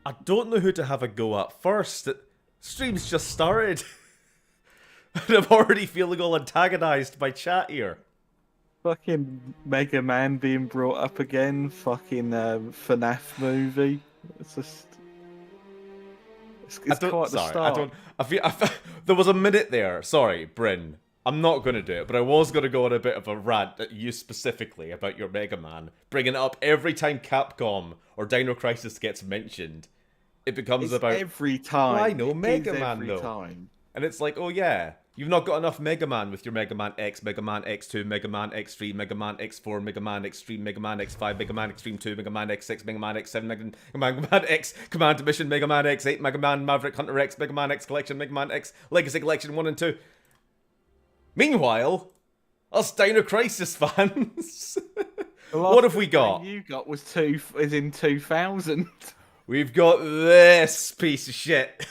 I don't know who to have a go at first. Stream's just started. And I'm already feeling all antagonized by chat here. Fucking Mega Man being brought up again. Fucking FNAF movie. It's just. It's quite the start. There was a minute there. Sorry, Bryn. I'm not going to do it, but I was going to go on a bit of a rant at you specifically about your Mega Man. Bringing it up every time Capcom or Dino Crisis gets mentioned. It becomes It's about... every time. Well, I know, It Mega is Man every though. time. And it's like, oh yeah, you've not got enough Mega Man with your Mega Man X, Mega Man X2, Mega Man X3, Mega Man X4, Mega Man Extreme, Mega Man X5, Mega Man Extreme 2, Mega Man X6, Mega Man X7, Mega Man X Command Mission, Mega Man X8, Mega Man Maverick Hunter X, Mega Man X Collection, Mega Man X Legacy Collection 1 and 2. Meanwhile, us Dino Crisis fans, what have we got? You got was in 2000. We've got this piece of shit.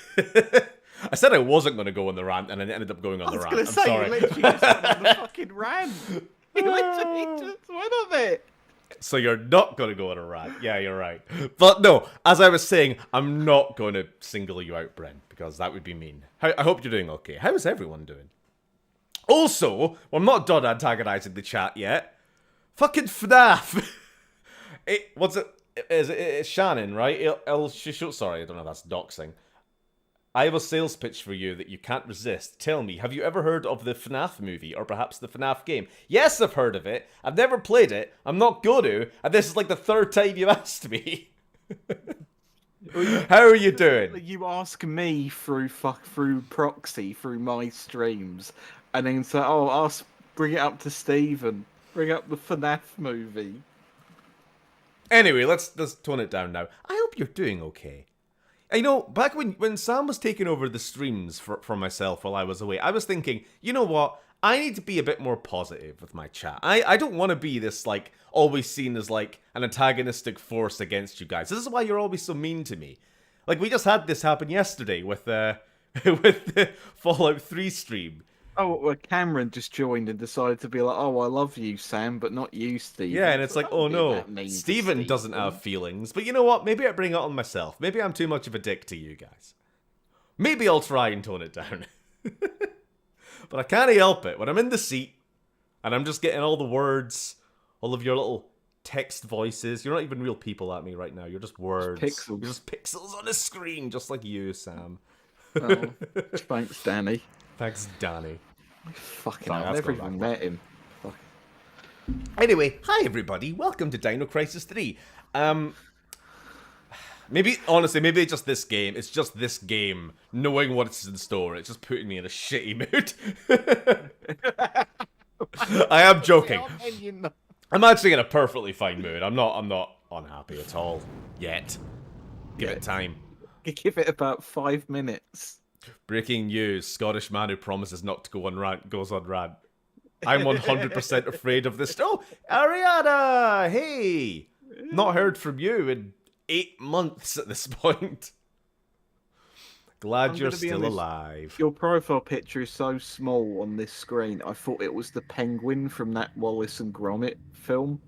I said I wasn't going to go on the rant, and I ended up going on the rant. I was going to say, sorry. you literally just went on the fucking rant. You literally just went on it. So you're not going to go on a rant. Yeah, you're right. But no, as I was saying, I'm not going to single you out, Brent, because that would be mean. I hope you're doing okay. How is everyone doing? Also, I'm not done antagonizing the chat yet. Fucking FNAF. It's Shannon, right? Sorry, I don't know if that's doxing. I have a sales pitch for you that you can't resist. Tell me, have you ever heard of the FNAF movie, or perhaps the FNAF game? Yes, I've heard of it. I've never played it. I'm not going to, and this is like the third time you've asked me. How are you doing? You ask me through proxy, through my streams, and then say, oh, bring it up to Steven. Bring up the FNAF movie. Anyway, let's tone it down now. I hope you're doing okay. I know, back when Sam was taking over the streams for myself while I was away, I was thinking, you know what? I need to be a bit more positive with my chat. I don't want to be this, like, always seen as, like, an antagonistic force against you guys. This is why you're always so mean to me. Like, we just had this happen yesterday with with the Fallout 3 stream. Oh, well, Cameron just joined and decided to be like, oh, I love you, Sam, but not you, Steve. Yeah, and it's like, oh no, Steven doesn't have feelings. But you know what? Maybe I bring it on myself. Maybe I'm too much of a dick to you guys. Maybe I'll try and tone it down. But I can't help it. When I'm in the seat, and I'm just getting all the words, all of your little text voices. You're not even real people at me right now. You're just words. Pixels. You're just pixels on a screen, just like you, Sam. Oh, thanks, Danny. Thanks, Danny. Fucking hell, I've never even met him. Fuck. Anyway, hi everybody. Welcome to Dino Crisis 3. Maybe it's just this game. It's just this game. Knowing what's in store, it's just putting me in a shitty mood. I am joking. I'm actually in a perfectly fine mood. I'm not unhappy at all yet. Give it time. Give it about 5 minutes. Breaking news: Scottish man who promises not to go on rant goes on rant. I'm 100% afraid of this. Oh, Ariana! Hey! Not heard from you in 8 months at this point. Glad you're still alive. Your profile picture is so small on this screen, I thought it was the penguin from that Wallace and Gromit film.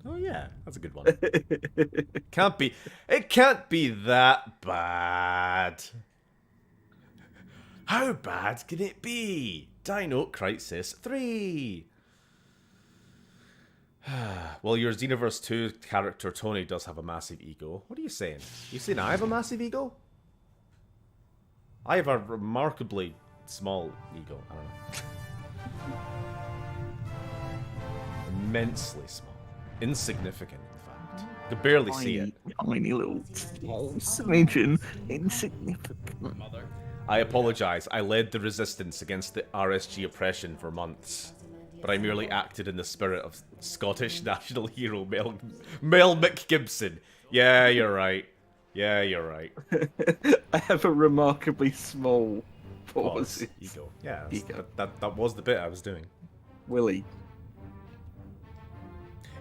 Oh yeah, that's a good one. It can't be that bad. How bad can it be? Dino Crisis 3. Well, your Xenoverse 2 character Tony does have a massive ego. What are you saying? You saying I have a massive ego? I have a remarkably small ego. I don't know. Immensely small. Insignificant, in fact. You can barely see it. Tiny little smidgen. Insignificant. I apologize. I led the resistance against the RSG oppression for months. But I merely acted in the spirit of Scottish national hero Mel McGibson. Yeah, you're right. Yeah, you're right. I have a remarkably small pause. Ego. Yeah, that was the bit I was doing. Willie.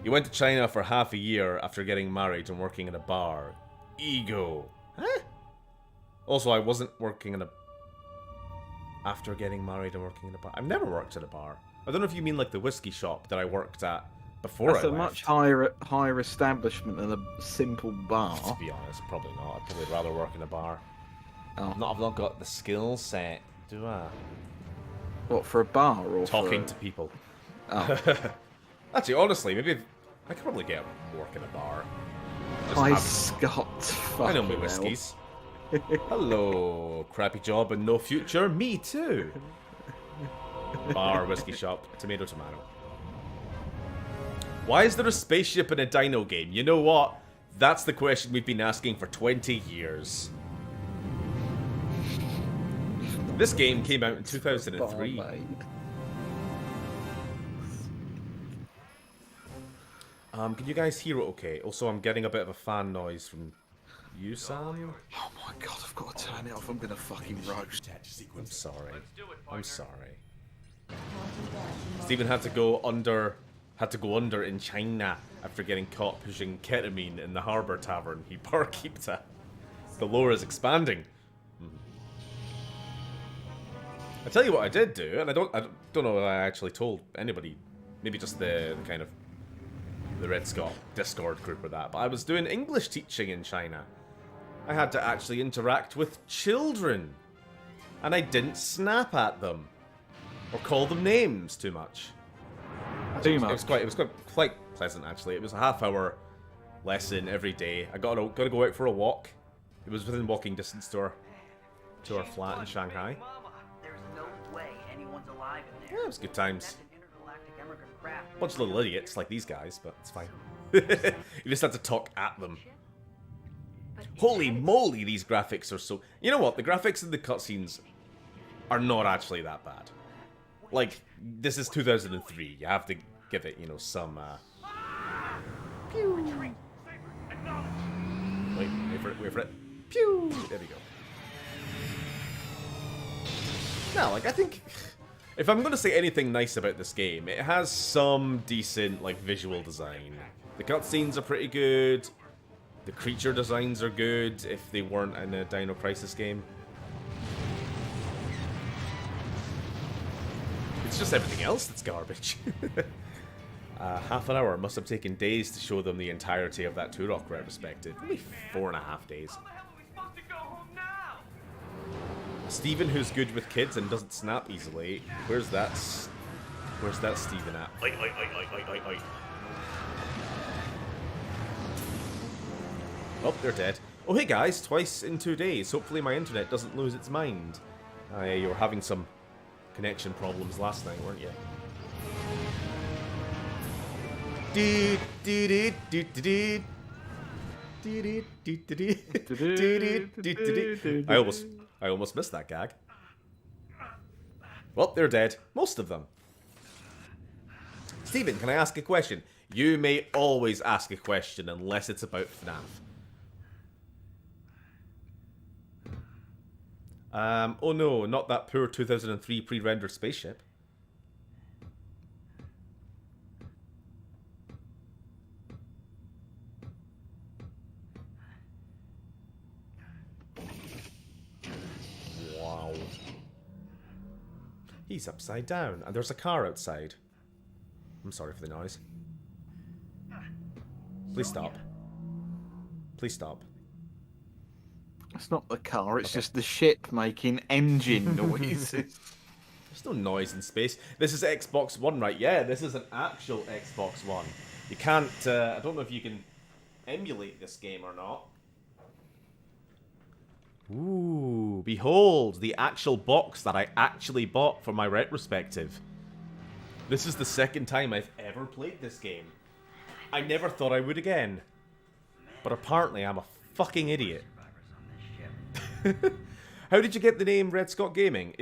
You went to China for half a year after getting married and working in a bar. Ego. Huh? Also, I wasn't working in a... After getting married and working in a bar. I've never worked at a bar. I don't know if you mean like the whiskey shop that I worked at before That's I a left. much higher establishment than a simple bar. To be honest, probably not. I'd probably rather work in a bar. Oh. I've not got the skill set, do I? What, for a bar or Talking for to people. Oh. Actually, honestly, maybe I could probably get work in a bar. Hi, Scott. I know my Fucking hell. whiskies. Hello, crappy job and no future. Me too. Bar, whiskey shop, tomato, tomato. Why is there a spaceship in a dino game? You know what? That's the question we've been asking for 20 years. This game came out in 2003. Can you guys hear it okay? Also, I'm getting a bit of a fan noise from you, Sam. Oh my god, I've got to turn it off. I'm gonna fucking roast. I'm sorry. I'm sorry. Stephen had to go under in China after getting caught pushing ketamine in the harbour tavern he barkeeped at. The lore is expanding. I tell you what I did do, and I don't know if I actually told anybody. Maybe just the kind of the Red Scott Discord group or that. But I was doing English teaching in China. I had to actually interact with children, and I didn't snap at them or call them names too much. Too much. It was quite pleasant actually. It was a half-hour lesson every day. I got to go out for a walk. It was within walking distance to our flat in Shanghai. There's no way anyone's alive in there. Yeah, it was good times. That's an intergalactic immigrant craft. Bunch of little idiots like these guys, but it's fine. You just had to talk at them. Holy moly, these graphics are so... You know what? The graphics in the cutscenes are not actually that bad. Like, this is 2003. You have to give it, you know, some... Pew! Wait for it. Pew! There we go. Now, like, I think... If I'm going to say anything nice about this game, it has some decent, like, visual design. The cutscenes are pretty good. The creature designs are good, if they weren't in a Dino Crisis game. It's just everything else that's garbage. Half an hour must have taken days to show them the entirety of that Turok retrospective. Only 4.5 days. How the hell are we supposed to go home now? Stephen, who's good with kids and doesn't snap easily. Where's that Stephen at? Oi, oi, oi, oi, oi, oi. Oh, they're dead. Oh, hey guys, twice in 2 days. Hopefully my internet doesn't lose its mind. You were having some connection problems last night, weren't you? I almost missed that gag. Well, they're dead. Most of them. Stephen, can I ask a question? You may always ask a question unless it's about FNAF. Oh no, not that poor 2003 pre-rendered spaceship. Wow. He's upside down, and there's a car outside. I'm sorry for the noise. Please stop. Please stop. It's not the car, it's just the ship making engine noises. There's no noise in space. This is Xbox One, right? Yeah, this is an actual Xbox One. You can't, I don't know if you can emulate this game or not. Ooh, behold, the actual box that I actually bought for my retrospective. This is the second time I've ever played this game. I never thought I would again. But apparently I'm a fucking idiot. How did you get the name Red Scott Gaming?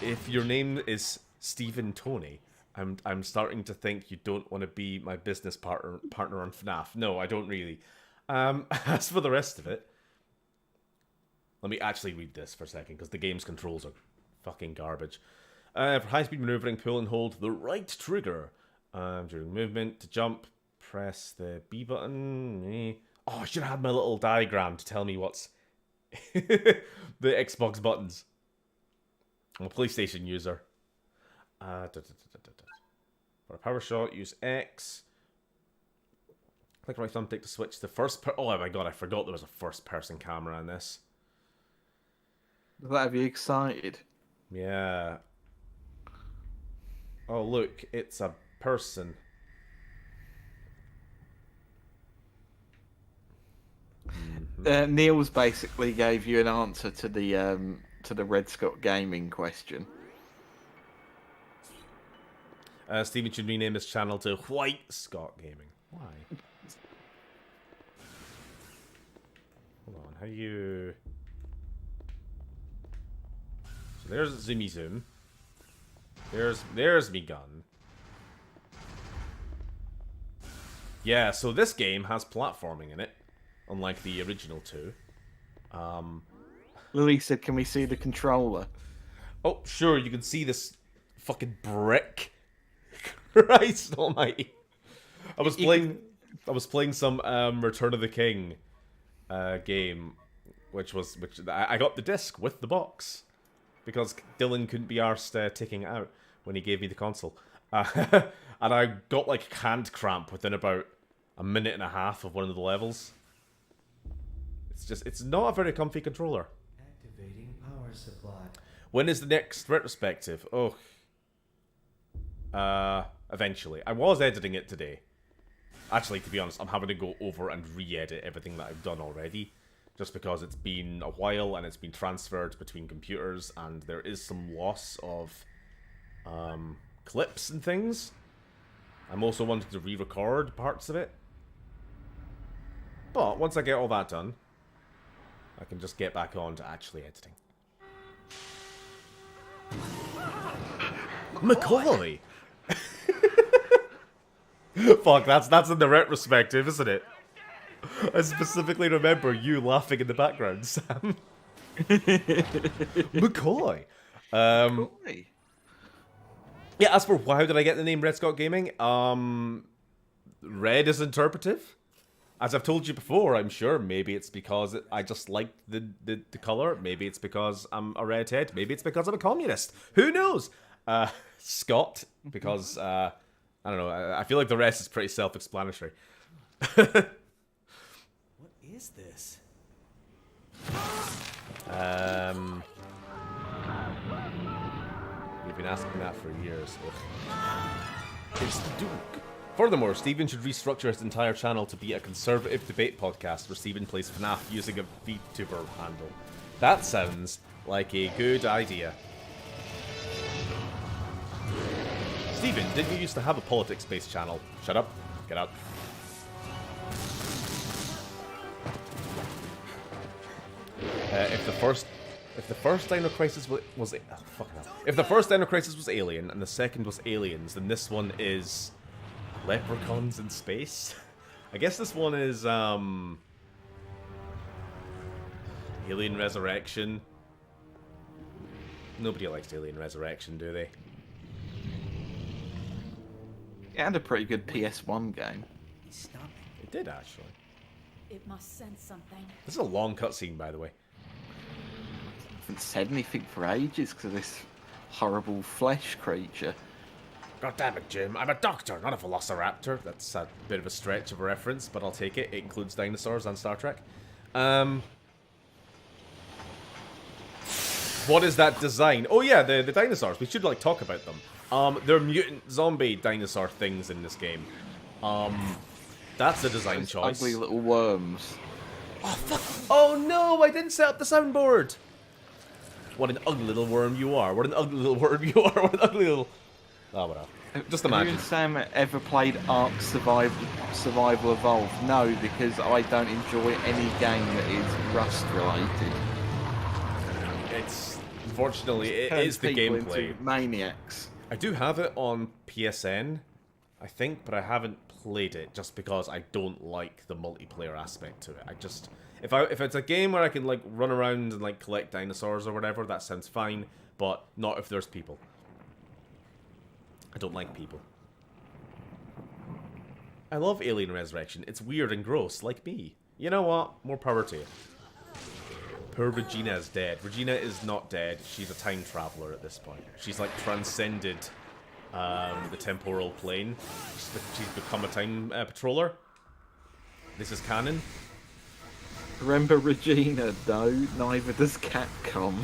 If your name is Stephen Tony, I'm starting to think you don't want to be my business partner on FNAF. No, I don't really. As for the rest of it, let me actually read this for a second, because the game's controls are fucking garbage. For high-speed maneuvering, pull and hold the right trigger. During movement, to jump, press the B button. Oh, I should have had my little diagram to tell me what's the Xbox buttons. I'm a PlayStation user. For a power shot, use X. Click right thumbstick to switch to first oh my god, I forgot there was a first-person camera in this. Does that have you excited? Yeah. Oh, look, it's a person. Niels basically gave you an answer to the Red Scott Gaming question. Steven should rename his channel to White Scott Gaming. Why? Hold on, how do you... So there's Zoomy Zoom. There's me gun. Yeah, so this game has platforming in it, unlike the original two. Lily said, "Can we see the controller?" Oh, sure, you can see this fucking brick. Christ almighty. I was playing some Return of the King game, which I got the disc with the box because Dylan couldn't be arsed taking it out when he gave me the console, and I got like hand cramp within about a minute and a half of one of the levels. It's not a very comfy controller. Activating power supply. When is the next retrospective? Oh, eventually. I was editing it today. Actually, to be honest, I'm having to go over and re-edit everything that I've done already, just because it's been a while and it's been transferred between computers, and there is some loss of clips and things. I'm also wanting to re-record parts of it. But once I get all that done, I can just get back on to actually editing. McCoy! Fuck, that's in the retrospective, isn't it? I specifically remember you laughing in the background, Sam. McCoy! Yeah, as for how did I get the name Red Scott Gaming, red is interpretive. As I've told you before, I'm sure maybe it's because I just like the colour. Maybe it's because I'm a redhead. Maybe it's because I'm a communist. Who knows? Scott, because, I don't know, I feel like the rest is pretty self-explanatory. What is this? You've been asking that for years. Ugh. It's the Duke. Furthermore, Stephen should restructure his entire channel to be a conservative debate podcast where Stephen plays FNAF using a VTuber handle. That sounds like a good idea. Stephen, didn't you used to have a politics-based channel? Shut up. Get out. If the first Dino Crisis was if the first Dino Crisis was Alien and the second was Aliens, then this one is Leprechauns in space. I guess this one is Alien Resurrection. Nobody likes Alien Resurrection, do they? It had a pretty good PS1 game. Stop it. It did actually. It must sense something. This is a long cutscene, by the way. I haven't said anything for ages because of this horrible flesh creature. God damn it, Jim. I'm a doctor, not a velociraptor. That's a bit of a stretch of a reference, but I'll take it. It includes dinosaurs and Star Trek. What is that design? Oh yeah, the dinosaurs. We should like talk about them. They're mutant zombie dinosaur things in this game. That's a design Those choice. ugly little worms. Oh fuck! Oh no! I didn't set up the soundboard. What an ugly little worm you are! What an ugly little worm you are! What an ugly little. Oh, whatever. Just Have imagine. you and Sam ever played Ark Survival Evolved? No, because I don't enjoy any game that is Rust related. It's unfortunately it Turns is the people gameplay. into maniacs. I do have it on PSN, I think, but I haven't played it just because I don't like the multiplayer aspect to it. I just if it's a game where I can like run around and like collect dinosaurs or whatever, that sounds fine, but not if there's people. I don't like people. I love Alien Resurrection. It's weird and gross, like me. You know what? More power to you. Poor Regina is dead. Regina is not dead. She's a time traveler at this point. She's like transcended the temporal plane. She's become a time patroller. This is canon. Remember Regina? No, neither does Capcom.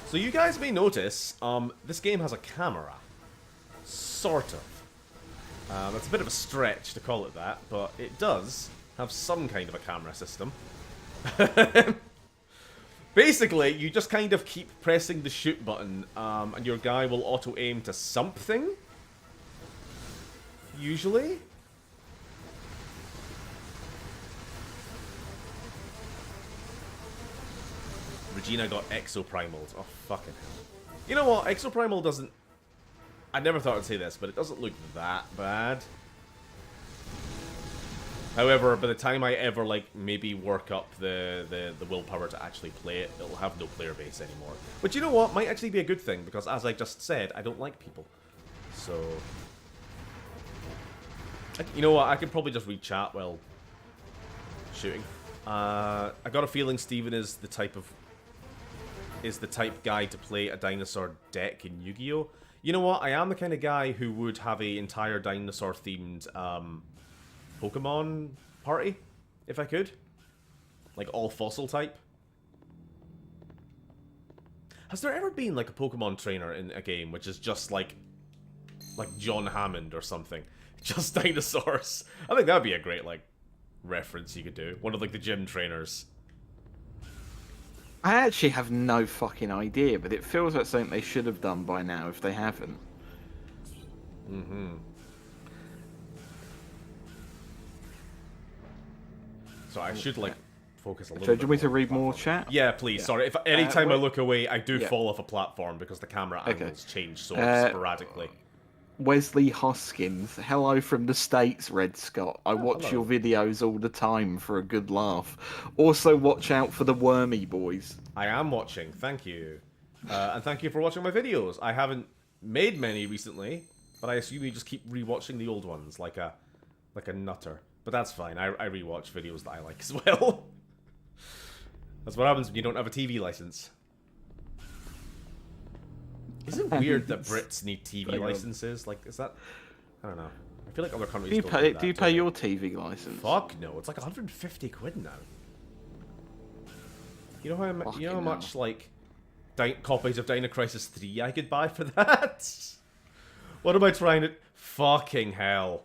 So you guys may notice, this game has a camera. Sort of. That's a bit of a stretch to call it that, but it does have some kind of a camera system. Basically, you just kind of keep pressing the shoot button, and your guy will auto-aim to something. Usually. Regina got exoprimaled. Oh, fucking hell. You know what? Exoprimal doesn't... I never thought I'd say this, but it doesn't look that bad. However, by the time I ever, like, maybe work up the willpower to actually play it, it'll have no player base anymore. But you know what? Might actually be a good thing, because as I just said, I don't like people. So... You know what? I could probably just read chat while shooting. I got a feeling Steven is the type guy to play a dinosaur deck in Yu-Gi-Oh! You know what? I am the kind of guy who would have a entire dinosaur-themed Pokemon party, if I could. Like, all fossil type. Has there ever been, like, a Pokemon trainer in a game which is just, like John Hammond or something? Just dinosaurs. I think that'd be a great, like, reference you could do. One of, like, the gym trainers. I actually have no fucking idea, but it feels like something they should have done by now if they haven't. Mm-hmm. So I should, like, focus a little So, bit do you want me to more read on more platform. chat? Yeah, please. Sorry. If anytime I look away, I do yeah. fall off a platform because the camera angles change so sporadically. Wesley Hoskins, hello from the States, Red Scott. I watch hello. your videos all the time for a good laugh. Also, watch out for the Wormy Boys. I am watching. Thank you. And thank you for watching my videos. I haven't made many recently, but I assume you just keep rewatching the old ones like a nutter. But that's fine. I rewatch videos that I like as well. That's what happens when you don't have a TV license. Is it weird that Brits need TV licenses? Like, is that... I don't know. I feel like other countries Do you don't pay? do that, Do you pay your TV license? Fuck no. It's like 150 quid now. You know how much, like, copies of Dino Crisis 3 I could buy for that? What am I trying to... Fucking hell.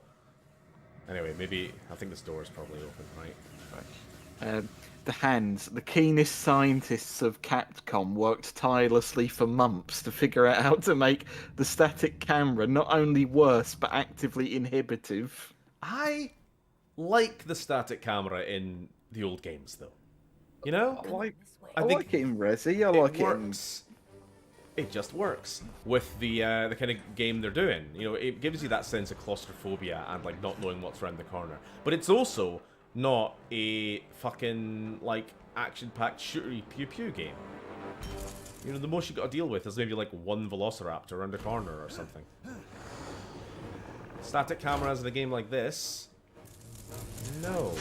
Anyway, maybe... I think this door is probably open, right? The Hands, the keenest scientists of Capcom, worked tirelessly for months to figure out how to make the static camera not only worse, but actively inhibitive. I like the static camera in the old games, though. You know? I like it in Resi, I like it in... It just works with the kind of game they're doing. You know, it gives you that sense of claustrophobia and, like, not knowing what's around the corner. But it's also not a fucking, like, action-packed shootery pew-pew game. You know, the most you got to deal with is maybe, like, one Velociraptor around a corner or something. Static cameras in a game like this? No.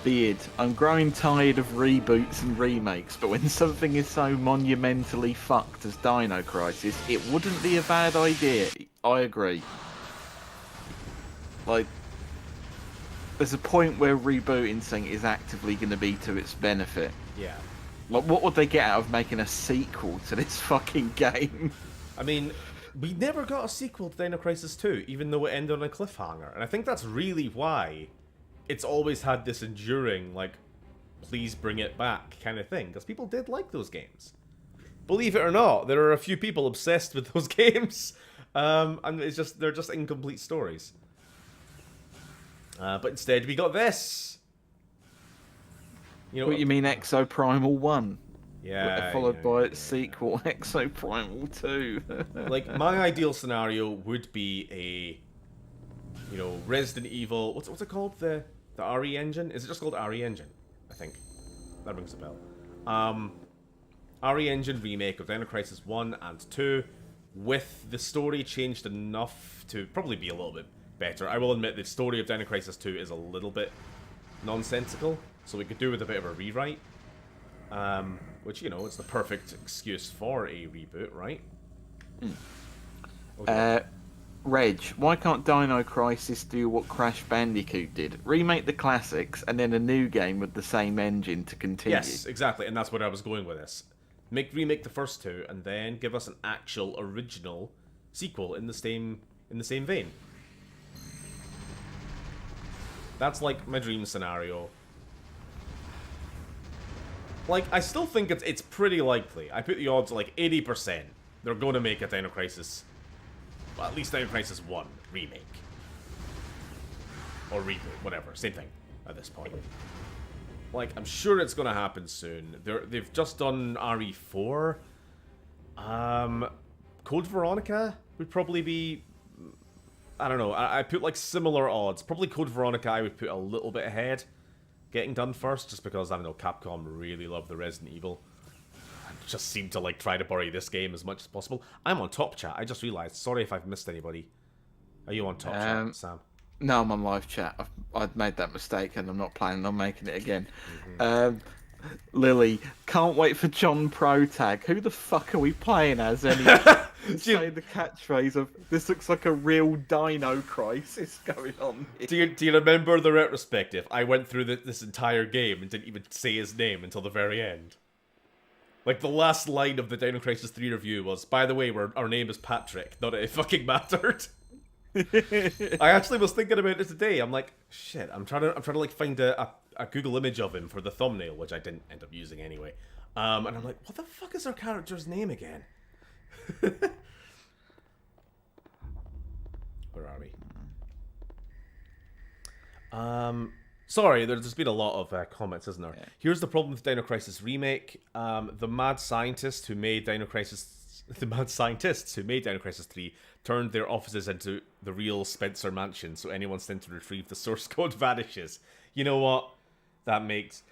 Beard. I'm growing tired of reboots and remakes, but when something is so monumentally fucked as Dino Crisis, it wouldn't be a bad idea. I agree. Like, there's a point where rebooting something is actively going to be to its benefit. Yeah. Like, what would they get out of making a sequel to this fucking game? I mean, we never got a sequel to Dino Crisis 2, even though it ended on a cliffhanger. And I think that's really why it's always had this enduring, like, please bring it back kind of thing. Because people did like those games. Believe it or not, there are a few people obsessed with those games. And it's just, they're just incomplete stories. But instead, we got this. You know, What you mean Exoprimal 1? Yeah. Followed by its sequel, Exoprimal 2. Like, my ideal scenario would be a, you know, Resident Evil... What's it called? The RE engine? Is it just called RE engine? I think. That rings a bell. RE engine remake of Dino Crisis 1 and 2, with the story changed enough to probably be a little bit better. I will admit the story of Dino Crisis 2 is a little bit nonsensical, so we could do with a bit of a rewrite. which, you know, it's the perfect excuse for a reboot, right? Reg, why can't Dino Crisis do what Crash Bandicoot did? Remake the classics and then a new game with the same engine to continue. Yes, exactly, and that's where I was going with this. Remake the first two, and then give us an actual original sequel in the same vein. That's like my dream scenario. Like, I still think it's pretty likely. I put the odds at like 80%. They're going to make a Dino Crisis. Well, at least Dino Crisis 1 remake. Or reboot, whatever. Same thing at this point. Like, I'm sure it's going to happen soon. They've just done RE4. Code Veronica would probably be... I don't know. I put, like, similar odds. Probably Code Veronica I would put a little bit ahead. Getting done first, just because, I don't know, Capcom really love the Resident Evil. Just seem to, like, try to bury this game as much as possible. I'm on top chat. I just realised. Sorry if I've missed anybody. Are you on top chat, Sam? No, I'm on live chat. I've made that mistake and I'm not planning on making it again. Lily, can't wait for John Pro Tag. Who the fuck are we playing as anyway? Say the catchphrase of, this looks like a real Dino Crisis going on here. Do you remember the retrospective? I went through this entire game and didn't even say his name until the very end. Like, the last line of the Dino Crisis 3 review was, by the way, our name is Patrick. Not that it fucking mattered. I actually was thinking about it today. I'm like, shit, I'm trying to like find a Google image of him for the thumbnail, which I didn't end up using anyway. And I'm like, what the fuck is our character's name again? Where are we? Sorry, there's been a lot of comments, isn't there? Yeah. Here's the problem with Dino Crisis Remake. The mad scientists who made Dino Crisis 3 turned their offices into the real Spencer Mansion, so anyone sent to retrieve the source code vanishes. You know what? That makes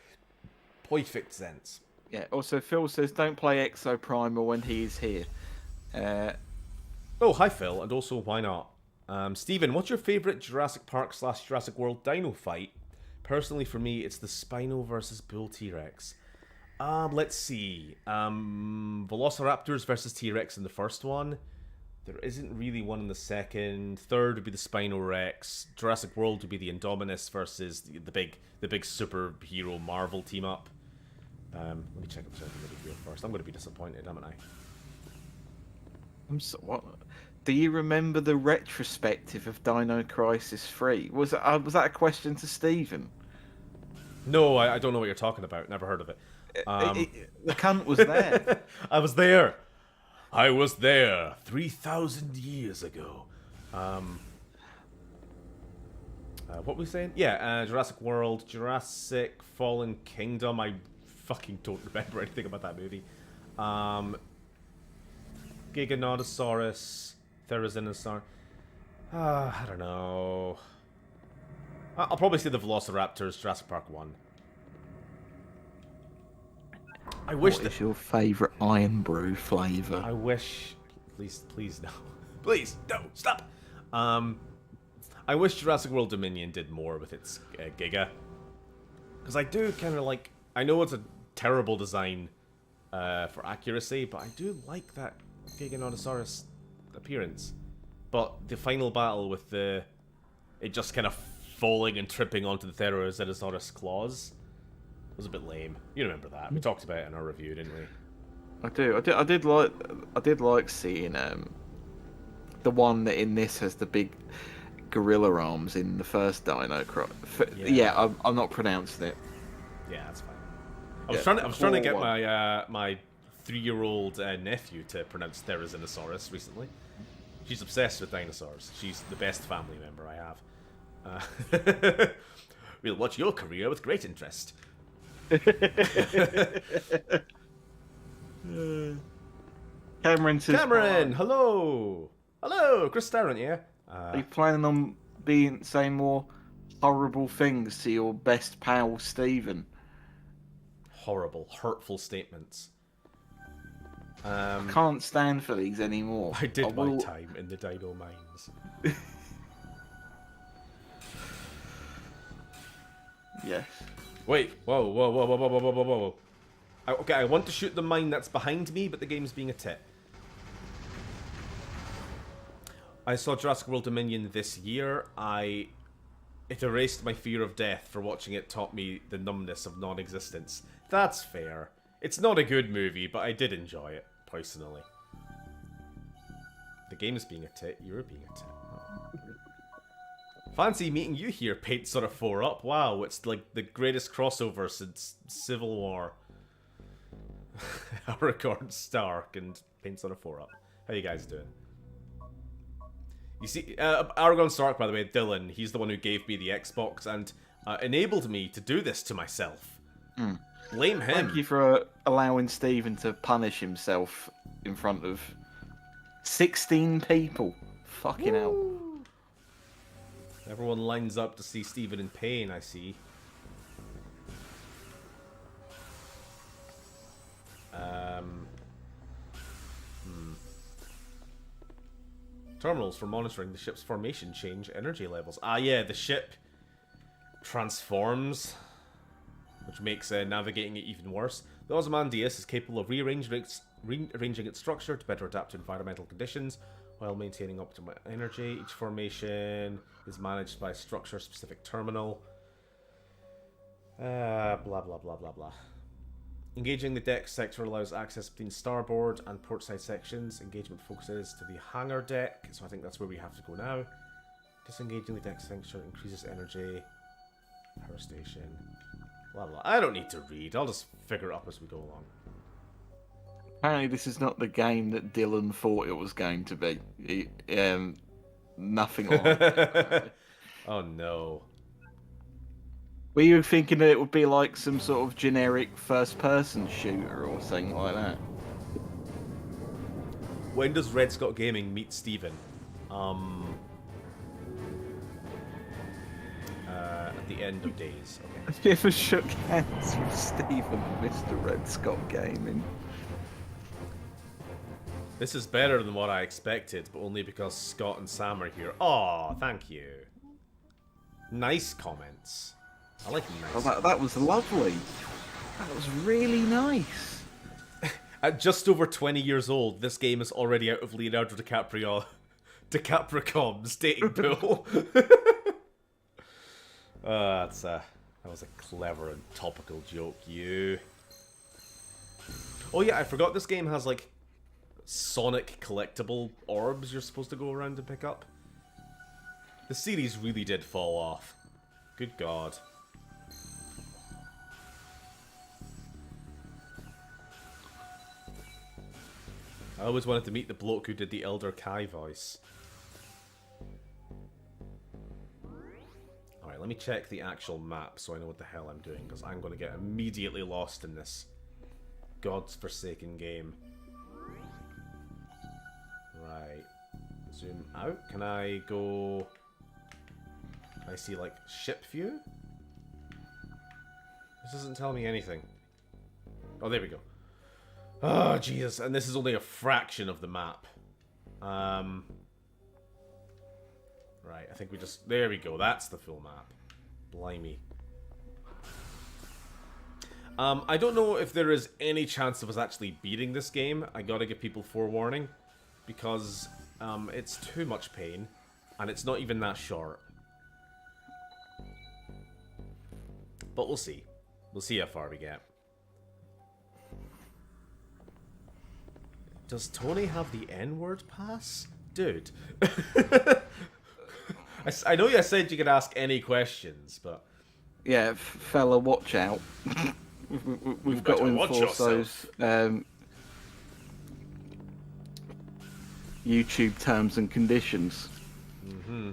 perfect sense. Yeah, also Phil says, don't play Exoprimal when he is here. Oh, hi Phil, and also, why not? Steven, what's your favourite Jurassic Park / Jurassic World dino fight? Personally, for me, it's the Spino versus Bull T-Rex. Let's see. Velociraptors versus T-Rex in the first one. There isn't really one in the second. Third would be the Spino Rex. Jurassic World would be the Indominus versus the big superhero Marvel team up. Let me check if there's anything really here first. I'm going to be disappointed, haven't I? What? Do you remember the retrospective of Dino Crisis 3? Was that a question to Stephen? No, I don't know what you're talking about. Never heard of it. The cunt was there. I was there. I was there 3,000 years ago. What were we saying? Yeah, Jurassic World, Jurassic Fallen Kingdom. I fucking don't remember anything about that movie. Giganotosaurus, Therizinosaur. I don't know. I'll probably say the Velociraptors, Jurassic Park 1. I wish What is your favourite Iron Brew flavour? I wish... Please no. Please, no, stop! I wish Jurassic World Dominion did more with its Giga. Because I do kind of like... I know it's a terrible design for accuracy, but I do like that Giganotosaurus appearance. But the final battle with it just kind of falling and tripping onto the Therizinosaurus claws was a bit lame. You remember that? We talked about it in our review, didn't we? I do. I did like seeing the one that in this has the big gorilla arms in the first Dino Crisis. Yeah, I'm not pronouncing it. Yeah, that's fine. I was trying to get my 3-year-old nephew to pronounce Therizinosaurus recently. She's obsessed with dinosaurs. She's the best family member I have. We'll watch your career with great interest. Cameron says, Cameron, hello, Chris Starrant, yeah. Are you planning on saying more horrible things to your best pal Stephen? Horrible, hurtful statements. I can't stand for these anymore. I did my time in the Dino Mines. Yes. Wait, whoa. Okay, I want to shoot the mine that's behind me, but the game's being a tit. I saw Jurassic World Dominion this year. It erased my fear of death. For watching it taught me the numbness of non-existence. That's fair. It's not a good movie, but I did enjoy it, personally. The game is being a tit, you're being a tit. Fancy meeting you here, Paint sort of 4 up. Wow, it's like the greatest crossover since Civil War. Aragorn, Stark, and Paint sort of 4 up. How you guys doing? You see, Aragorn Stark, by the way, Dylan, he's the one who gave me the Xbox and enabled me to do this to myself. Blame him. Thank you for allowing Stephen to punish himself in front of 16 people. Fucking hell. Everyone lines up to see Stephen in pain, I see. Terminals for monitoring the ship's formation change energy levels. Ah, yeah, the ship transforms, which makes navigating it even worse. The Ozymandias is capable of rearranging its structure to better adapt to environmental conditions while maintaining optimal energy. Each formation is managed by a structure-specific terminal. Blah, blah, blah, blah, blah. Engaging the deck sector allows access between starboard and portside sections. Engagement focuses to the hangar deck, so I think that's where we have to go now. Disengaging the deck sector increases energy. Power station. Blah, blah. I don't need to read. I'll just figure it up as we go along. Apparently this is not the game that Dylan thought it was going to be. Nothing like it. Oh no. Were you thinking that it would be like some sort of generic first-person shooter or something like that? When does Red Scott Gaming meet Steven? At the end of days. Okay. Have you ever shook hands with Stephen, Mr. Red Scott Gaming? This is better than what I expected, but only because Scott and Sam are here. Aw, thank you. Nice comments. I like nice. Oh, that was lovely. That was really nice. At just over 20 years old, this game is already out of Leonardo DiCapricom's dating pool. That was a clever and topical joke, you. Oh yeah, I forgot this game has like Sonic collectible orbs you're supposed to go around and pick up. The series really did fall off. Good God. I always wanted to meet the bloke who did the Elder Kai voice. Alright, let me check the actual map so I know what the hell I'm doing, because I'm going to get immediately lost in this God's forsaken game. Right. Zoom out. Can I go... Can I see, like, ship view? This doesn't tell me anything. Oh, there we go. Oh, Jesus. And this is only a fraction of the map. Right, I think we just... There we go. That's the full map. Blimey. I don't know if there is any chance of us actually beating this game. I gotta give people forewarning. Because it's too much pain. And it's not even that short. But we'll see. We'll see how far we get. Does Tony have the N-word pass? Dude. I know you said you could ask any questions, but... Yeah, fella, watch out. We've got to enforce those YouTube terms and conditions. Mm-hmm.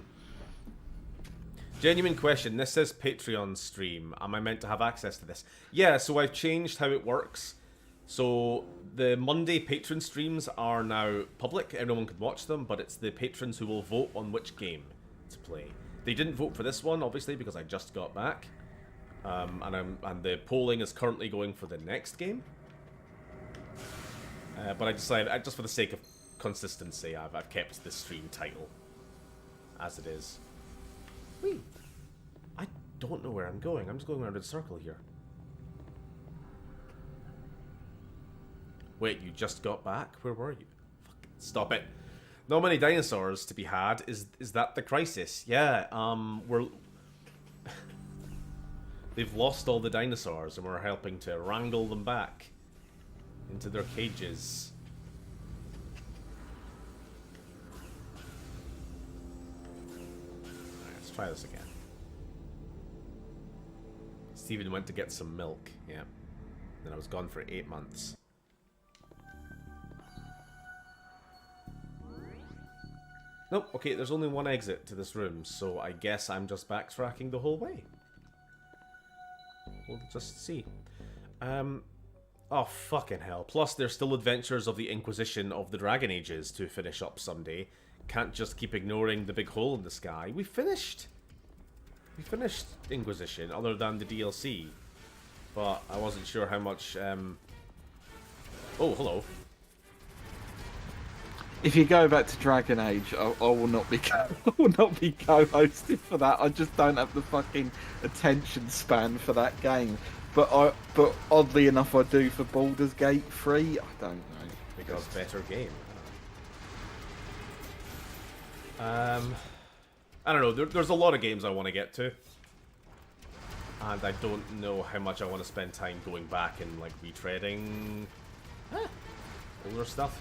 Genuine question. This says Patreon stream. Am I meant to have access to this? Yeah, so I've changed how it works. So the Monday patron streams are now public. Everyone can watch them, but it's the patrons who will vote on which game to play. They didn't vote for this one, obviously, because I just got back. And the polling is currently going for the next game. But I decided, just for the sake of consistency, I've kept the stream title as it is. Wait, I don't know where I'm going. I'm just going around in a circle here. Wait, you just got back? Where were you? Fucking stop it. Not many dinosaurs to be had. Is that the crisis? Yeah, we're... They've lost all the dinosaurs and we're helping to wrangle them back into their cages. Alright, let's try this again. Steven went to get some milk, yeah. Then I was gone for 8 months. Nope, okay, there's only one exit to this room, so I guess I'm just backtracking the whole way. We'll just see. Oh, fucking hell. Plus, there's still Adventures of the Inquisition of the Dragon Ages to finish up someday. Can't just keep ignoring the big hole in the sky. We finished Inquisition, other than the DLC. But I wasn't sure how much, Oh, hello. If you go back to Dragon Age, I will not be co-hosting for that. I just don't have the fucking attention span for that game. But oddly enough, I do for Baldur's Gate 3. I don't know. Because better game. I don't know. There's a lot of games I want to get to. And I don't know how much I want to spend time going back and, like, retreading older stuff.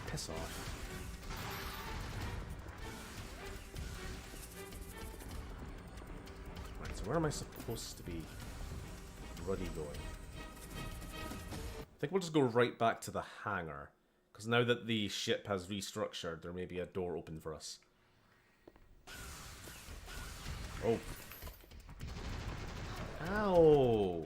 Piss off. Right, so where am I supposed to be ruddy going? I think we'll just go right back to the hangar. Because now that the ship has restructured, there may be a door open for us. Oh. Ow!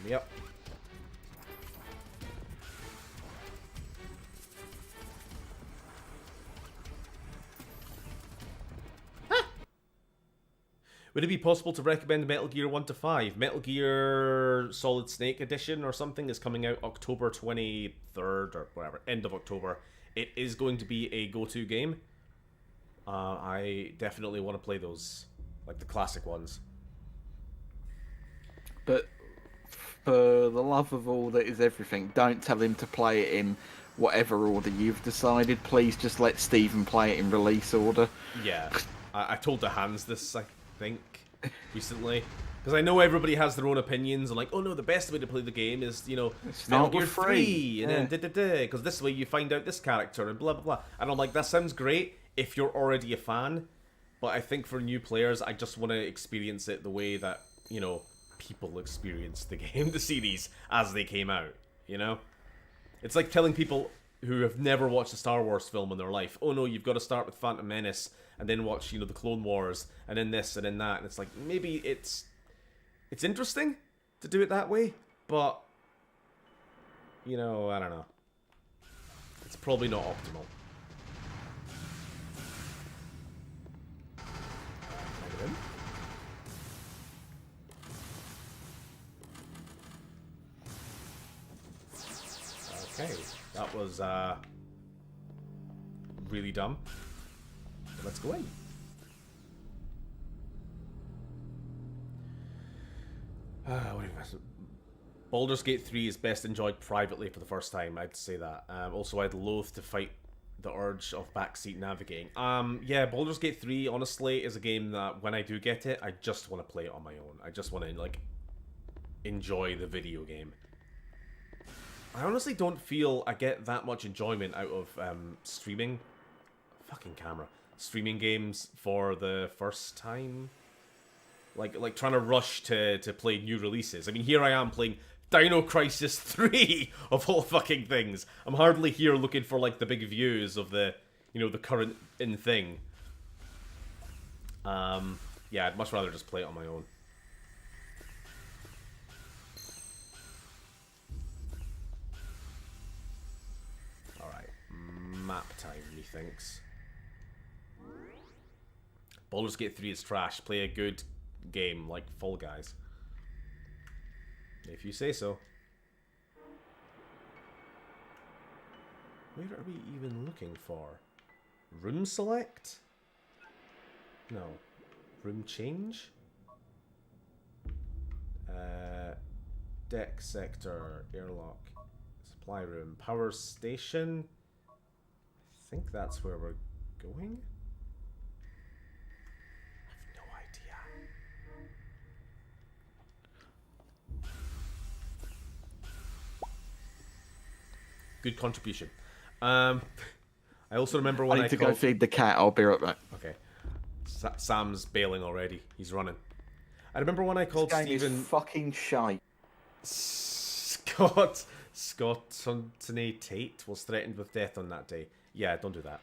Yep. Would it be possible to recommend Metal Gear 1 to 5? Metal Gear Solid Snake Edition or something is coming out October 23rd or whatever, end of October. It is going to be a go-to game. I definitely want to play those, like the classic ones. But for the love of all that is everything, don't tell him to play it in whatever order you've decided. Please just let Stephen play it in release order. Yeah, I told the Hans this, I think, recently. Because I know everybody has their own opinions, and like, oh no, the best way to play the game is, you know, Metal Gear 3, and then because this way you find out this character, and blah, blah, blah. And I'm like, that sounds great if you're already a fan, but I think for new players, I just want to experience it the way that, you know, people experienced the game, the series, as they came out, you know? It's like telling people who have never watched a Star Wars film in their life, oh no, you've got to start with Phantom Menace, and then watch, you know, the Clone Wars, and then this, and then that, and it's like, maybe it's interesting to do it that way, but, you know, I don't know. It's probably not optimal. Okay, that was really dumb. Let's go in. Baldur's Gate 3 is best enjoyed privately for the first time, I'd say that. Also, I'd loathe to fight the urge of backseat navigating. Yeah, Baldur's Gate 3, honestly, is a game that when I do get it, I just want to play it on my own. I just want to, like, enjoy the video game. I honestly don't feel I get that much enjoyment out of streaming. Fucking camera. Streaming games for the first time. Like trying to rush to play new releases. I mean, here I am playing Dino Crisis 3 of all fucking things. I'm hardly here looking for like the big views of the, you know, the current in thing. Yeah, I'd much rather just play it on my own. Alright, map time, methinks. Baldur's Gate 3 is trash. Play a good game like Fall Guys. If you say so. Where are we even looking for? Room select? No. Room change? Deck sector, airlock, supply room, power station. I think that's where we're going. I have no idea. Good contribution. I also remember when I I need to called... go feed the cat. I'll be right back. Okay. Sam's bailing already. He's running. I remember when I called This game Stephen... is fucking shite. Scott Anthony Tate was threatened with death on that day. Yeah, don't do that.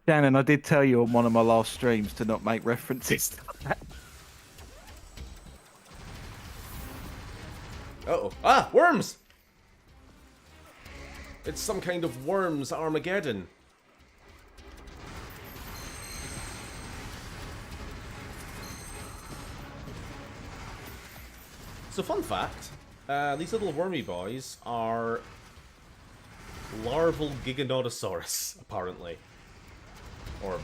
Shannon, I did tell you on one of my last streams to not make references to that. Uh-oh. Ah, worms! It's some kind of worms Armageddon. So, fun fact, these little wormy boys are larval Giganotosaurus, apparently. Or...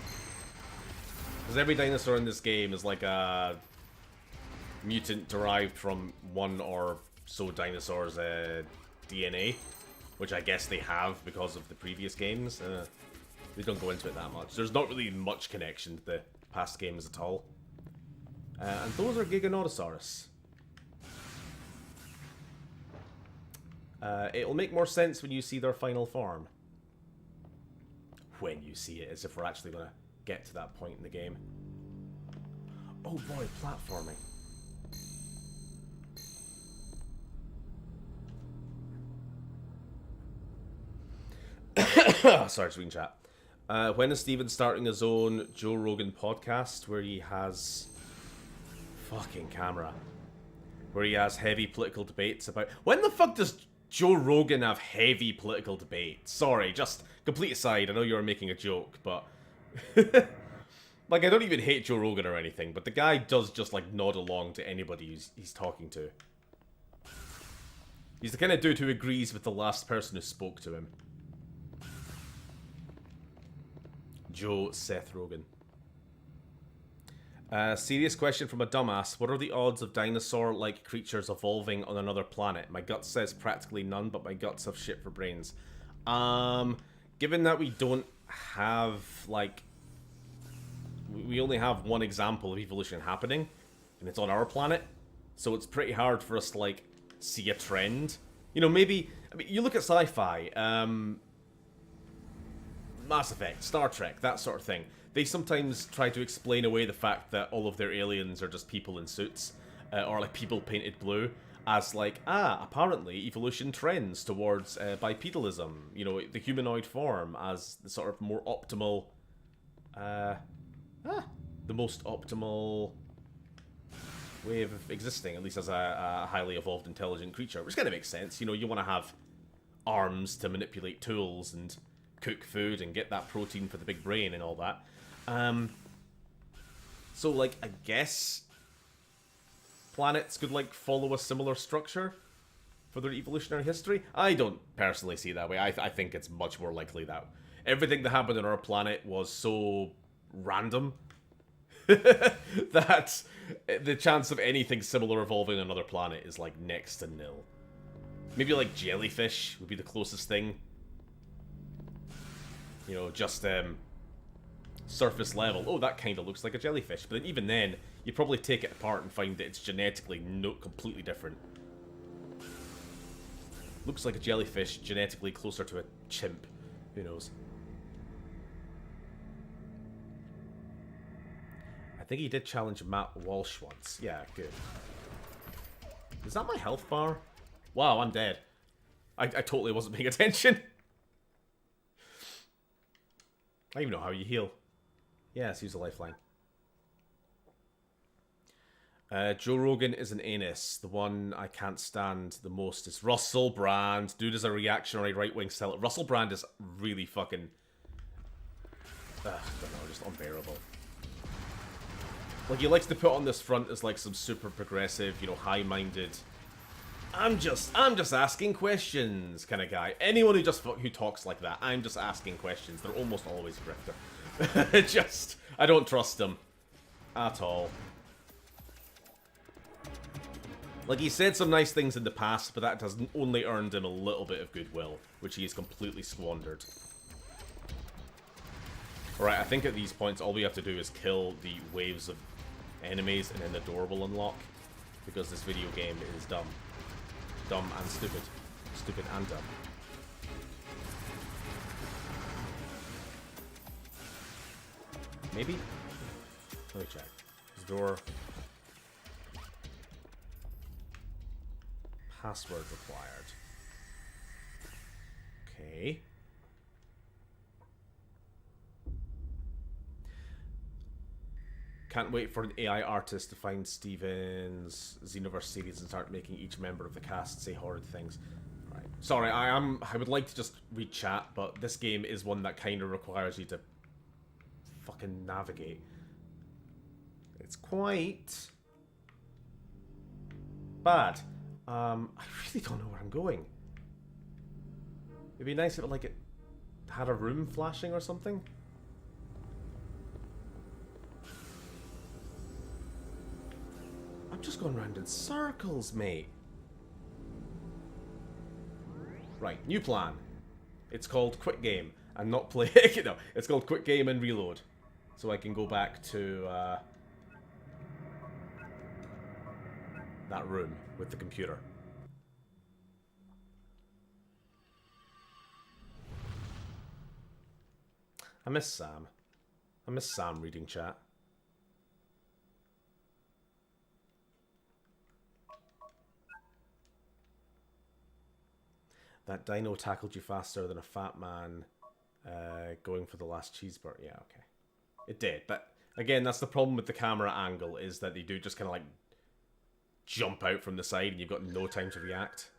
because every dinosaur in this game is like a mutant derived from one or so dinosaurs' DNA. Which I guess they have because of the previous games. We don't go into it that much. There's not really much connection to the past games at all. And those are Giganotosaurus. It'll make more sense when you see their final form. When you see it, as if we're actually going to get to that point in the game. Oh boy, platforming. Sorry, screen chat. When is Steven starting his own Joe Rogan podcast where he has... fucking camera. Where he has heavy political debates about... when the fuck does Joe Rogan have heavy political debates? Sorry, just complete aside, I know you were making a joke, but... like, I don't even hate Joe Rogan or anything, but the guy does just, like, nod along to anybody he's talking to. He's the kind of dude who agrees with the last person who spoke to him. Joe Seth Rogen. Serious question from a dumbass. What are the odds of dinosaur-like creatures evolving on another planet? My gut says practically none, but my guts have shit for brains. Given that we don't have, like... we only have one example of evolution happening, and it's on our planet, so it's pretty hard for us to, like, see a trend. You know, maybe... I mean, you look at sci-fi, Mass Effect, Star Trek, that sort of thing. They sometimes try to explain away the fact that all of their aliens are just people in suits, or like people painted blue, as like, apparently evolution trends towards bipedalism, you know, the humanoid form as the sort of more optimal, the most optimal way of existing, at least as a highly evolved intelligent creature, which kind of makes sense. You know, you want to have arms to manipulate tools and cook food and get that protein for the big brain and all that. So, like, I guess planets could, like, follow a similar structure for their evolutionary history. I don't personally see it that way. I think it's much more likely that everything that happened on our planet was so random that the chance of anything similar evolving on another planet is, like, next to nil. Maybe, like, jellyfish would be the closest thing. You know, just, surface level. Oh, that kind of looks like a jellyfish. But even then, you probably take it apart and find that it's genetically completely different. Looks like a jellyfish, genetically closer to a chimp. Who knows? I think he did challenge Matt Walsh once. Yeah, good. Is that my health bar? Wow, I'm dead. I totally wasn't paying attention. I don't even know how you heal. Yes, use a lifeline. Joe Rogan is an anus. The one I can't stand the most is Russell Brand. Dude is a reactionary right-wing seller. Russell Brand is really fucking... I don't know, just unbearable. Like, he likes to put on this front as, like, some super progressive, you know, high-minded I'm just asking questions kind of guy. Anyone who talks like that, I'm just asking questions. They're almost always a grifter. I don't trust them at all. Like, he said some nice things in the past, but that has only earned him a little bit of goodwill, which he has completely squandered. Alright, I think at these points all we have to do is kill the waves of enemies and then the door will unlock. Because this video game is dumb. Dumb and stupid. Stupid and dumb. Maybe? Let me check. This door... Password required. Okay. Can't wait for an AI artist to find Steven's Xenoverse series and start making each member of the cast say horrid things. Right. Sorry, I would like to just read chat, but this game is one that kind of requires you to fucking navigate. It's quite bad. I really don't know where I'm going. It'd be nice if it had a room flashing or something. I'm just going around in circles, mate. Right, new plan. It's called Quick Game and not play. No, it's called Quick Game and Reload. So I can go back to that room with the computer. I miss Sam. I miss Sam reading chat. That dino tackled you faster than a fat man going for the last cheeseburger. Yeah, okay. It did, but again, that's the problem with the camera angle, is that they do just kind of like jump out from the side and you've got no time to react.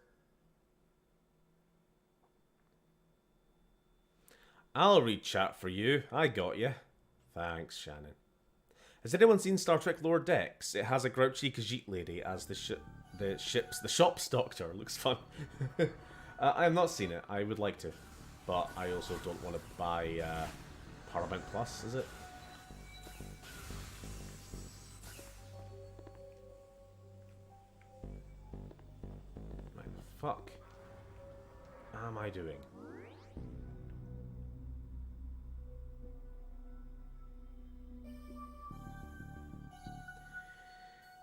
I'll read chat for you. I got you. Thanks, Shannon. Has anyone seen Star Trek Lower Decks? It has a grouchy Khajiit lady as the shop's doctor. Looks fun. I have not seen it. I would like to, but I also don't want to buy Paramount Plus. Is it? What the fuck am I doing?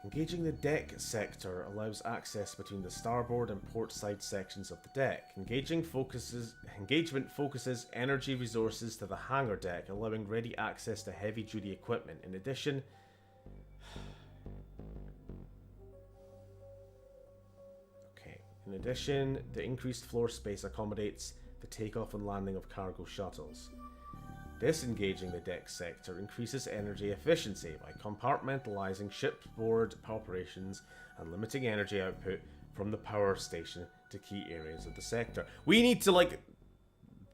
Engaging the deck sector allows access between the starboard and port side sections of the deck. Engagement focuses energy resources to the hangar deck, allowing ready access to heavy-duty equipment. In addition, the increased floor space accommodates the takeoff and landing of cargo shuttles. Disengaging the deck sector increases energy efficiency by compartmentalizing shipboard operations and limiting energy output from the power station to key areas of the sector. We need to,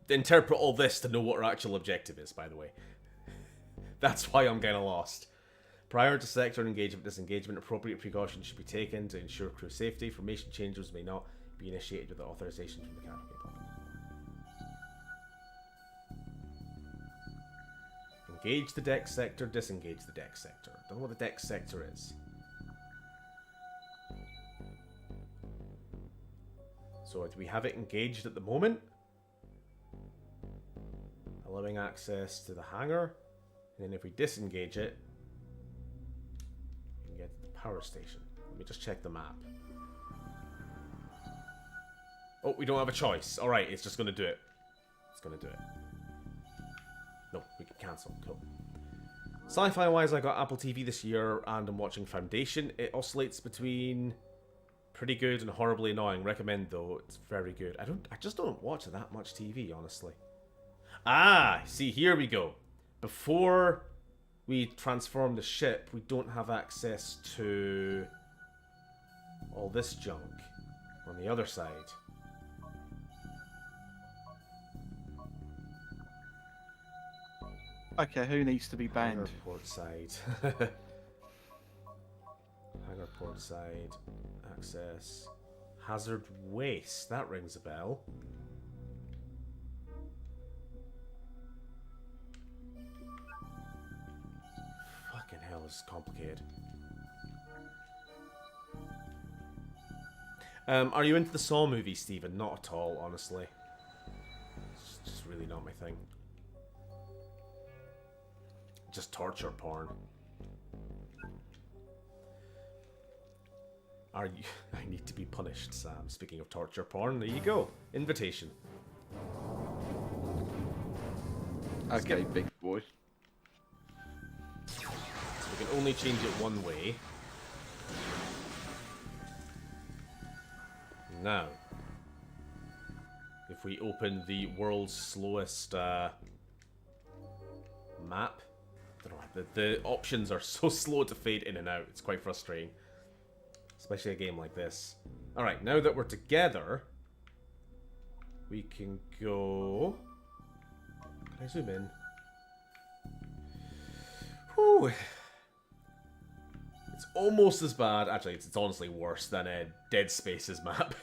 interpret all this to know what our actual objective is, by the way. That's why I'm kind of lost. Prior to sector engagement disengagement, appropriate precautions should be taken to ensure crew safety. Formation changes may not be initiated without authorization from the captain. Engage the deck sector, disengage the deck sector. Don't know what the deck sector is. So do we have it engaged at the moment? Allowing access to the hangar. And then if we disengage it, we can get to the power station. Let me just check the map. Oh, we don't have a choice. Alright, it's just going to do it. It's going to do it. No, we can cancel. Cool. Sci-fi wise, I got Apple TV this year and I'm watching Foundation. It oscillates between pretty good and horribly annoying. Recommend though, it's very good. I just don't watch that much TV, honestly. Ah, see, here we go. Before we transform the ship, we don't have access to all this junk on the other side. Okay, who needs to be banned? Hangar port side. Hangar port side. Access. Hazard waste. That rings a bell. Fucking hell, this is complicated. Are you into the Saw movie, Stephen? Not at all, honestly. It's just really not my thing. Just torture porn. Are you? I need to be punished, Sam. Speaking of torture porn, there you go. Invitation. Okay, big boy. So we can only change it one way. Now, if we open the world's slowest map, I don't know, the options are so slow to fade in and out. It's quite frustrating, especially a game like this. All right, now that we're together, we can go. Can I zoom in? Whew. It's almost as bad. Actually, it's honestly worse than Dead Space's map.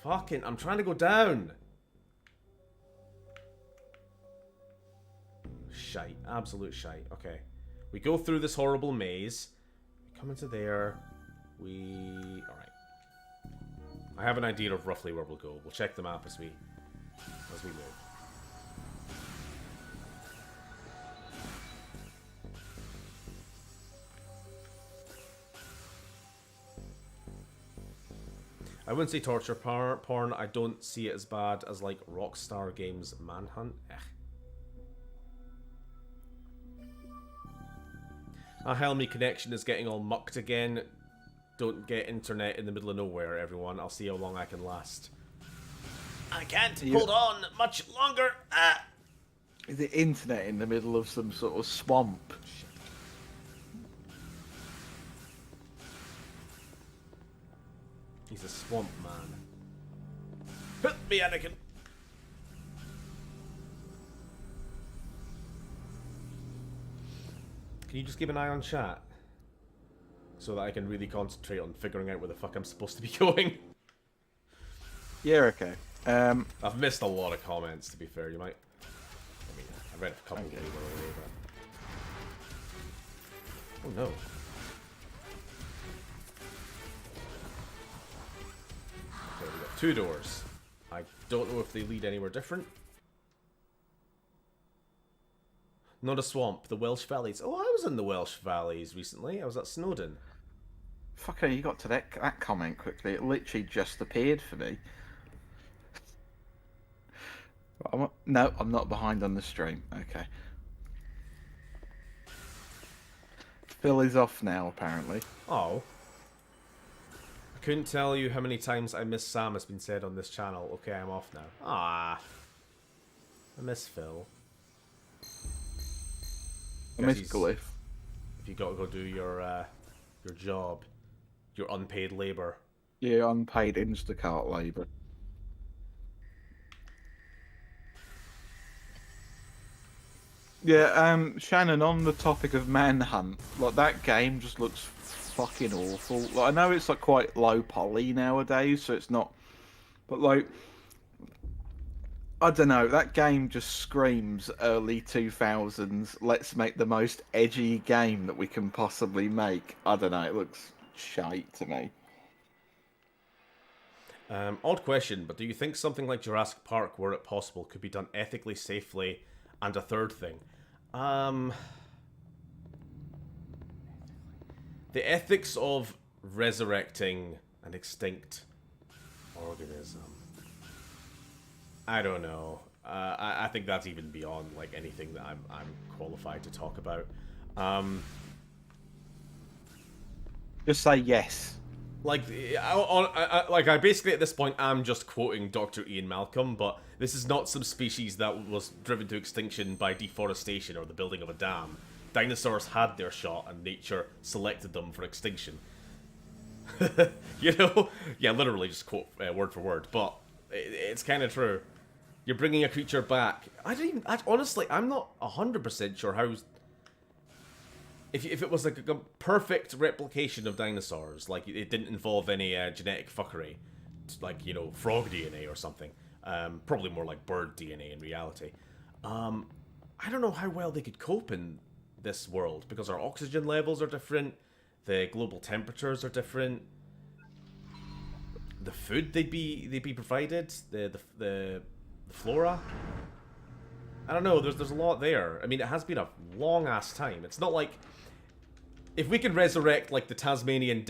Fucking, I'm trying to go down. Shite. Absolute shite. Okay. We go through this horrible maze. We come into there. Alright. I have an idea of roughly where we'll go. We'll check the map as we move. I wouldn't say torture porn. I don't see it as bad as like Rockstar Games Manhunt. Our Helmy connection is getting all mucked again. Don't get internet in the middle of nowhere, everyone. I'll see how long I can last. I can't hold on much longer. Ah! Is the internet in the middle of some sort of swamp? He's a swamp man. Help me, Anakin. Can you just keep an eye on chat? So that I can really concentrate on figuring out where the fuck I'm supposed to be going. Yeah, okay. I've missed a lot of comments, to be fair. You might... I mean, I read a couple of people already, but... Oh, no. Okay, we got 2 doors. I don't know if they lead anywhere different. Not a swamp, the Welsh Valleys. Oh, I was in the Welsh Valleys recently. I was at Snowdon. Fucker, you got to that comment quickly. It literally just appeared for me. No, I'm not behind on the stream. Okay. Phil is off now, apparently. Oh. I couldn't tell you how many times I miss Sam has been said on this channel. Okay, I'm off now. Ah. I miss Phil. I miss Glyph. If you got to go do your job, your unpaid labour. Yeah, unpaid Instacart labour. Yeah, Shannon, on the topic of Manhunt, like that game just looks fucking awful. Like I know it's like quite low poly nowadays, so it's not. But like, I don't know, that game just screams early 2000s. Let's make the most edgy game that we can possibly make. I don't know, it looks shite to me. Odd question, but do you think something like Jurassic Park, were it possible, could be done ethically, safely? And a third thing. The ethics of resurrecting an extinct organism. I don't know. I think that's even beyond like anything that I'm qualified to talk about. Just say yes. Like, I basically at this point am just quoting Dr. Ian Malcolm, but this is not some species that was driven to extinction by deforestation or the building of a dam. Dinosaurs had their shot, and nature selected them for extinction. You know? Yeah, literally just quote word for word, but it's kind of true. You're bringing a creature back. Honestly, I'm not 100% sure how... if it was like a perfect replication of dinosaurs, like it didn't involve any genetic fuckery, like, you know, frog DNA or something, probably more like bird DNA in reality, I don't know how well they could cope in this world, because our oxygen levels are different, the global temperatures are different, the food they'd be provided, the flora. I don't know, there's a lot there. I mean, it has been a long ass time. It's not like if we could resurrect like the Tasmanian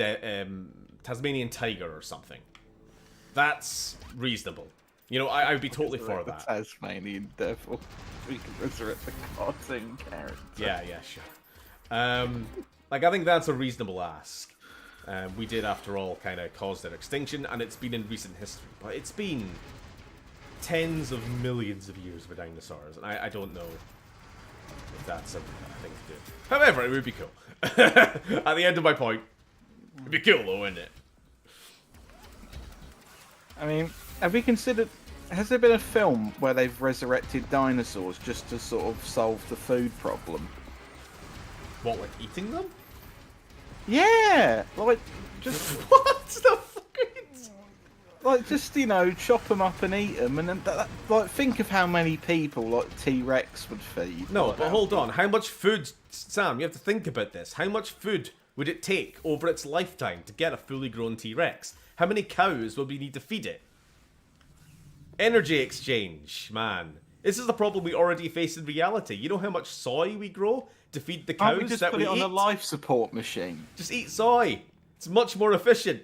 tiger or something, that's reasonable. You know, I would be totally for The that. Tasmanian devil. We can resurrect the cartoon character. Yeah, sure. Like, I think that's a reasonable ask. We did, after all, kind of cause their extinction, and it's been in recent history. But it's been tens of millions of years for dinosaurs, and I don't know if that's a thing to do. However, it would be cool. At the end of my point, it'd be cool, though, wouldn't it? I mean, have we considered... Has there been a film where they've resurrected dinosaurs just to sort of solve the food problem? What, like eating them? Yeah! Like, just... What the fuck are you t- Like, just, you know, chop them up and eat them, and then, like, think of how many people, like, T-Rex would feed. No, Like, but hold on. How much food, Sam, you have to think about this. How much food would it take over its lifetime to get a fully grown T-Rex? How many cows would we need to feed it? Energy exchange, man. This is the problem we already face in reality. You know how much soy we grow to feed the cows Can't we just that put we it on eat? a life support machine? Just eat soy. It's much more efficient.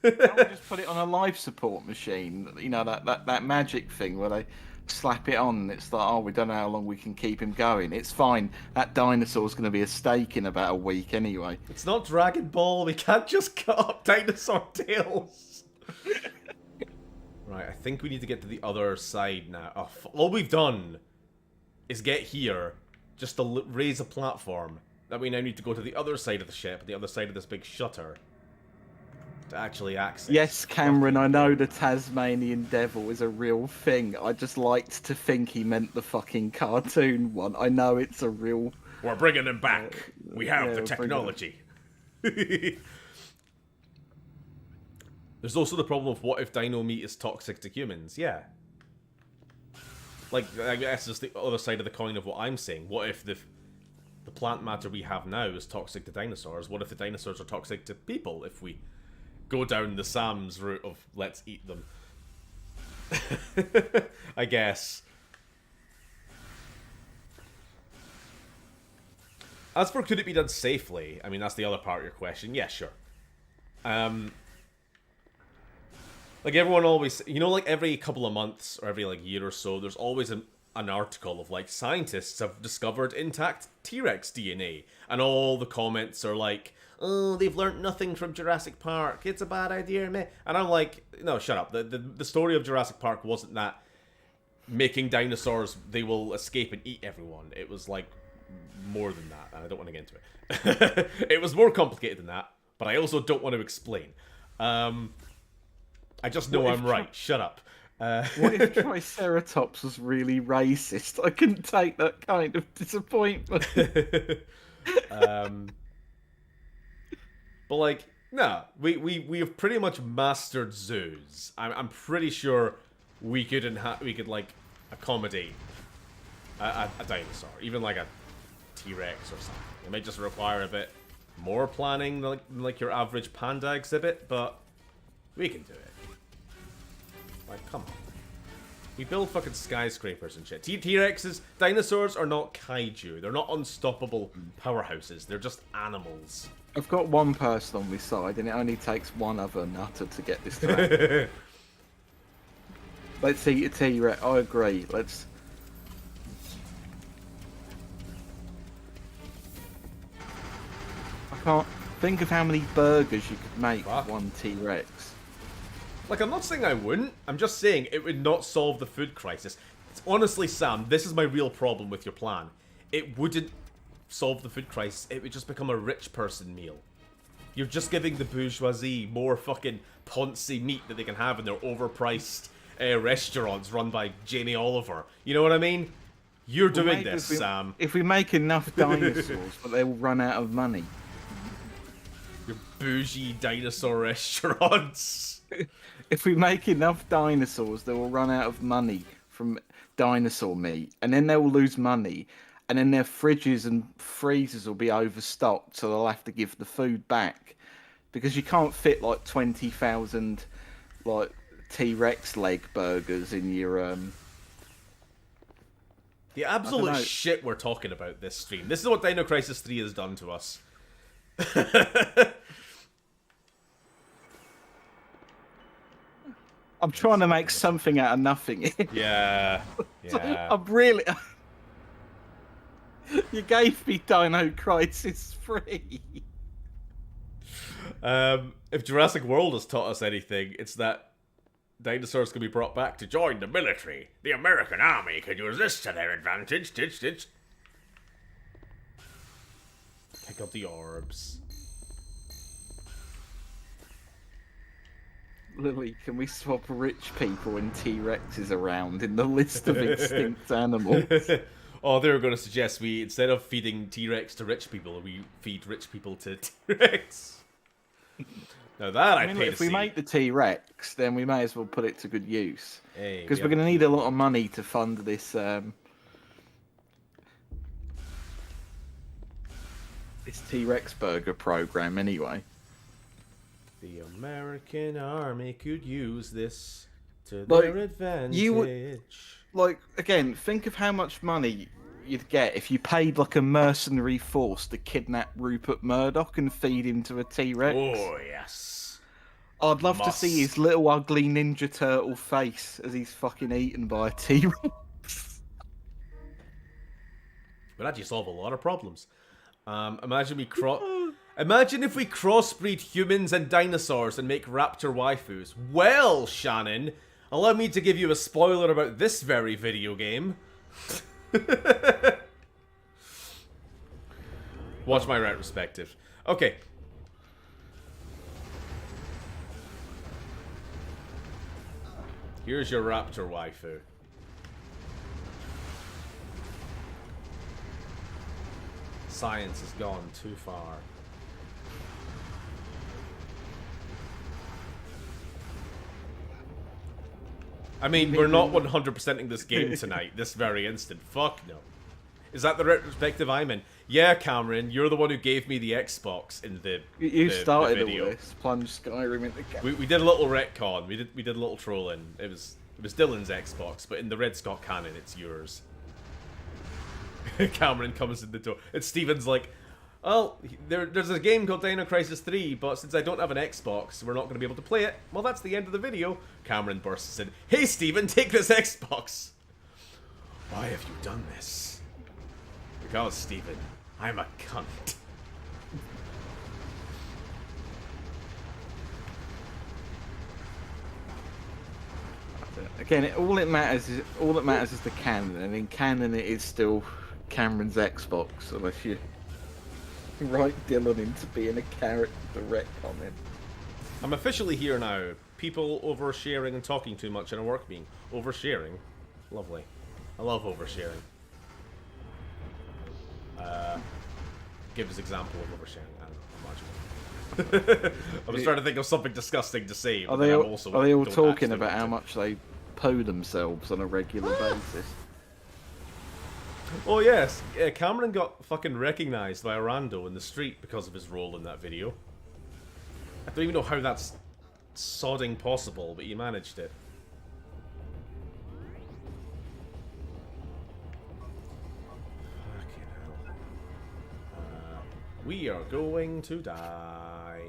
Can't we just put it on a life support machine? You know, that magic thing where they slap it on and it's like, oh, we don't know how long we can keep him going. It's fine. That dinosaur's going to be a steak in about a week anyway. It's not Dragon Ball. We can't just cut up dinosaur tails. Right, I think we need to get to the other side now. Oh, all we've done is get here just to raise a platform that we now need to go to the other side of the ship, the other side of this big shutter, to actually access. Yes, Cameron, I know the Tasmanian devil is a real thing. I just liked to think he meant the fucking cartoon one. I know it's a real... We're bringing him back. We have yeah, the we're bringing technology. There's also the problem of what if dino meat is toxic to humans? Yeah. Like, I guess it's the other side of the coin of what I'm saying. What if the plant matter we have now is toxic to dinosaurs? What if the dinosaurs are toxic to people if we go down the Sam's route of let's eat them? I guess. As for could it be done safely? I mean, that's the other part of your question. Yeah, sure. Like everyone always, you know, like every couple of months or every like year or so, there's always an article of like scientists have discovered intact T-Rex DNA, and all the comments are like, oh, they've learned nothing from Jurassic Park. It's a bad idea, meh. And I'm like, no, shut up. The story of Jurassic Park wasn't that making dinosaurs they will escape and eat everyone. It was like more than that, and I don't want to get into it. It was more complicated than that, but I also don't want to explain. I just know I'm right. Shut up. What if Triceratops was really racist? I couldn't take that kind of disappointment. But like, no, we have pretty much mastered zoos. I'm pretty sure we could like accommodate a dinosaur, even like a T-Rex or something. It might just require a bit more planning than like your average panda exhibit, but we can do it. Like, come on. We build fucking skyscrapers and shit. T-Rexes, dinosaurs are not kaiju. They're not unstoppable powerhouses. They're just animals. I've got one person on my side, and it only takes one other nutter to get this to happen. Let's eat a T-Rex. I agree. Let's... I can't think of how many burgers you could make with one T-Rex. Like, I'm not saying I wouldn't. I'm just saying it would not solve the food crisis. It's honestly, Sam, this is my real problem with your plan. It wouldn't solve the food crisis. It would just become a rich person meal. You're just giving the bourgeoisie more fucking poncy meat that they can have in their overpriced restaurants run by Jamie Oliver. You know what I mean? You're Well, doing maybe this, if we, Sam. If we make enough dinosaurs, but they will run out of money. Your bougie dinosaur restaurants. If we make enough dinosaurs, they will run out of money from dinosaur meat, and then they will lose money, and then their fridges and freezers will be overstocked, so they'll have to give the food back because you can't fit like 20,000 like T-Rex leg burgers in your The absolute know. shit we're talking about this stream. This is what Dino Crisis 3 has done to us. I'm trying to make something out of nothing here. Yeah. Yeah. I'm really. You gave me Dino Crisis 3. If Jurassic World has taught us anything, it's that dinosaurs can be brought back to join the military. The American army can use this to their advantage. Titch, titch. Pick up the orbs. Lily, can we swap rich people and T-Rexes around in the list of extinct animals? Oh, they were going to suggest we, instead of feeding T-Rex to rich people, we feed rich people to T-Rex. Now that I mean, pay if to we see. make the T-Rex, then we may as well put it to good use. Hey, Because we we're have- going to need a lot of money to fund this this T-Rex burger program anyway. The American army could use this to Like, their advantage. you would- Like, again, think of how much money you'd get if you paid like a mercenary force to kidnap Rupert Murdoch and feed him to a T-Rex. Oh, yes. I'd love to see Must. his little ugly Ninja Turtle face as he's fucking eaten by a T-Rex. Would actually solve a lot of problems. Imagine if we crossbreed humans and dinosaurs and make raptor waifus. Well, Shannon, allow me to give you a spoiler about this very video game. Watch my retrospective. Okay. Here's your raptor waifu. Science has gone too far. I mean, we're not 100%ing this game tonight, this very instant. Fuck no. Is that the retrospective I'm in? Yeah, Cameron, you're the one who gave me the Xbox in the You the started video. all this. Plunge Skyrim into We did a little retcon. We did a little trolling. It was Dylan's Xbox, but in the Red Scott canon, it's yours. Cameron comes in the door. And Steven's like, well, there's a game called Dino Crisis 3, but since I don't have an Xbox, we're not going to be able to play it. Well, that's the end of the video. Cameron bursts in. Hey, Steven, take this Xbox. Why have you done this? Because, Steven, I'm a cunt. Again, all that matters is the canon, and in canon it is still Cameron's Xbox, unless you write Dylan into being a character retconning. I'm officially here now. People oversharing and talking too much in a work meeting. Oversharing? Lovely. I love oversharing. Give us example of oversharing. I don't know, imagine. I was trying to think of something disgusting to say. Are but they then all, I'm also are they all don't talking actually about want how to. much they poo themselves on a regular basis? Oh yes, Cameron got fucking recognised by a rando in the street because of his role in that video. I don't even know how that's sodding possible, but he managed it. Fucking hell. We are going to die.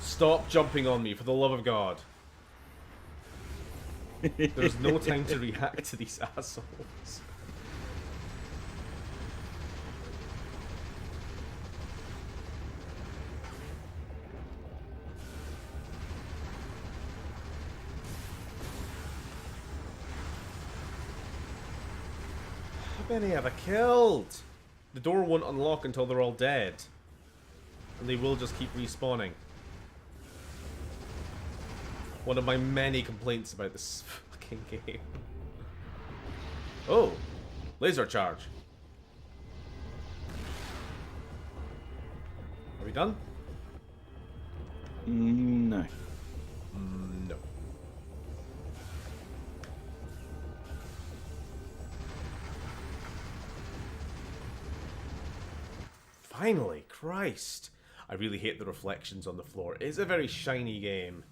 Stop jumping on me, for the love of God. There's no time to react to these assholes. How many have I killed? The door won't unlock until they're all dead. And they will just keep respawning. One of my many complaints about this fucking game. Oh, laser charge. Are we done? No. No. Finally, Christ. I really hate the reflections on the floor. It's a very shiny game.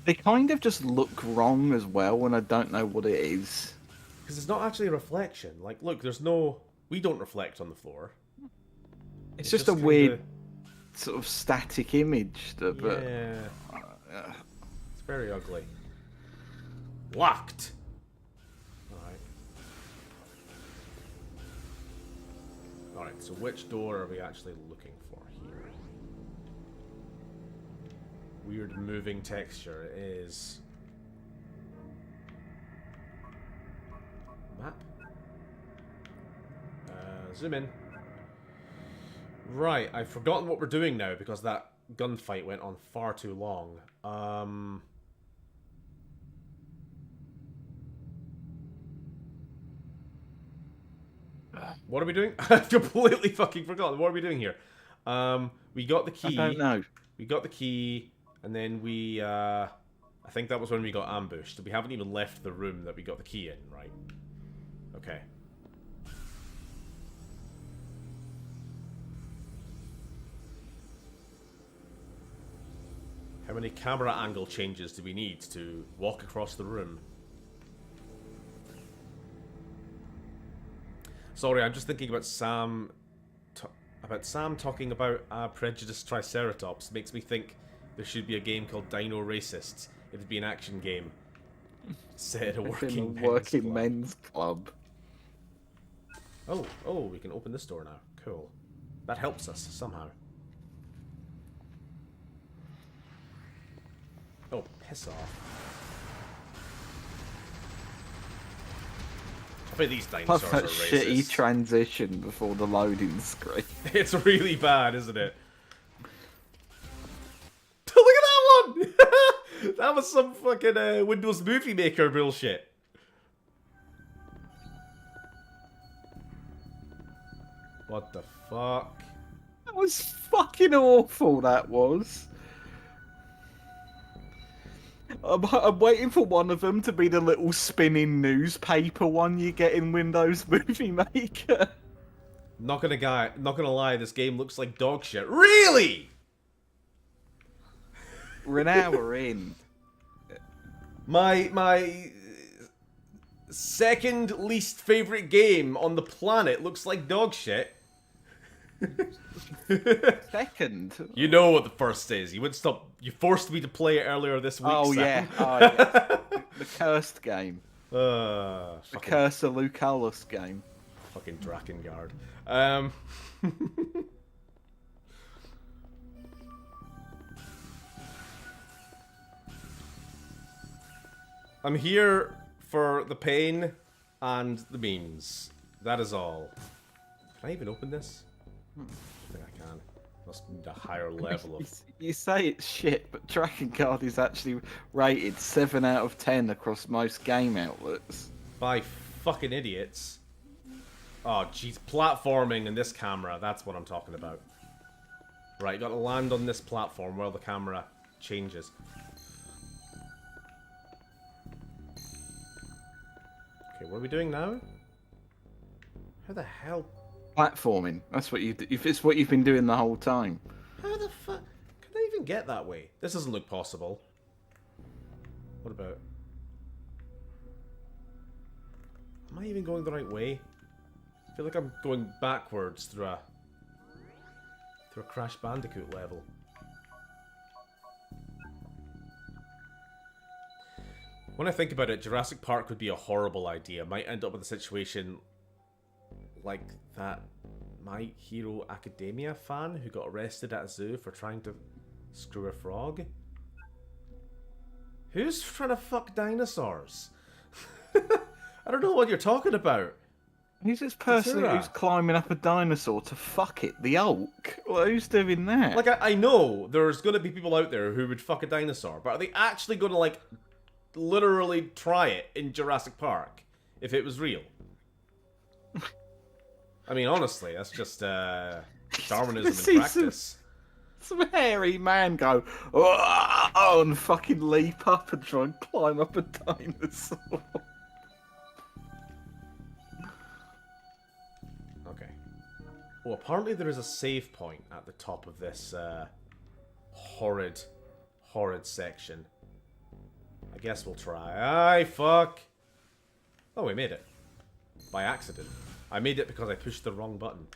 They kind of just look wrong as well, and I don't know what it is. Because it's not actually a reflection. Like, look, there's no... We don't reflect on the floor. It's just a kinda... weird sort of static image. That, but, Yeah. It's very ugly. Locked! Alright. Alright, so which door are we actually looking for here? Weird moving texture is... Map? Zoom in. Right, I've forgotten what we're doing now because that gunfight went on far too long. What are we doing? I've completely fucking forgotten. What are we doing here? We got the key. I don't know. We got the key, and then we, I think that was when we got ambushed. We haven't even left the room that we got the key in, right? Okay. How many camera angle changes do we need to walk across the room? Sorry, I'm just thinking about Sam talking about a prejudiced Triceratops. Makes me think there should be a game called DINO Racists. It'd be an action game set at a working men's club. Oh, we can open this door now. Cool. That helps us somehow. Oh, piss off. I bet these dinosaurs Plus that are racist. shitty transition before the loading screen. It's really bad, isn't it? Look at that one! That was some fucking Windows Movie Maker bullshit. What the fuck? That was fucking awful, that was. I'm waiting for one of them to be the little spinning newspaper one you get in Windows Movie Maker. Not gonna lie, this game looks like dog shit. Really? We're an hour in. My second least favorite game on the planet looks like dog shit. Second? You know what the first is. You wouldn't stop. You forced me to play it earlier this week. Oh, Sam. yeah. Oh, yes. The cursed game. The Fucking, Curse of Lucullus game. fucking Drakengard. I'm here for the pain and the memes. That is all. Can I even open this? I think I can. Must need a higher level of... You say it's shit, but Drakengard is actually rated 7 out of 10 across most game outlets. By fucking idiots. Oh, jeez. Platforming in this camera. That's what I'm talking about. Right, you gotta land on this platform while the camera changes. Okay, what are we doing now? How the hell... Platforming. That's what it's what you've been doing the whole time. How the fuck... Can I even get that way? This doesn't look possible. What about... Am I even going the right way? I feel like I'm going backwards through a Crash Bandicoot level. When I think about it, Jurassic Park would be a horrible idea. Might end up with a situation like that My Hero Academia fan who got arrested at a zoo for trying to screw a frog. Who's trying to fuck dinosaurs? I don't know what you're talking about. Who's this person Datura. who's climbing up a dinosaur to fuck it? The Hulk? Well, who's doing that? Like, I know there's going to be people out there who would fuck a dinosaur, but are they actually going to, like, literally try it in Jurassic Park if it was real? I mean, honestly, that's just Darwinism in practice. Some hairy man go, oh, and fucking leap up and try and climb up a dinosaur. Okay. Oh, apparently there is a save point at the top of this horrid section. I guess we'll try. Aye, fuck. Oh, we made it. By accident. I made it because I pushed the wrong button.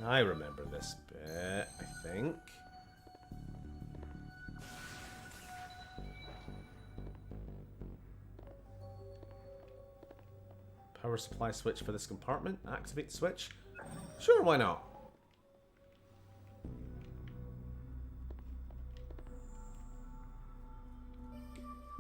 I remember this bit, I think. Power supply switch for this compartment. Activate the switch. Sure, why not?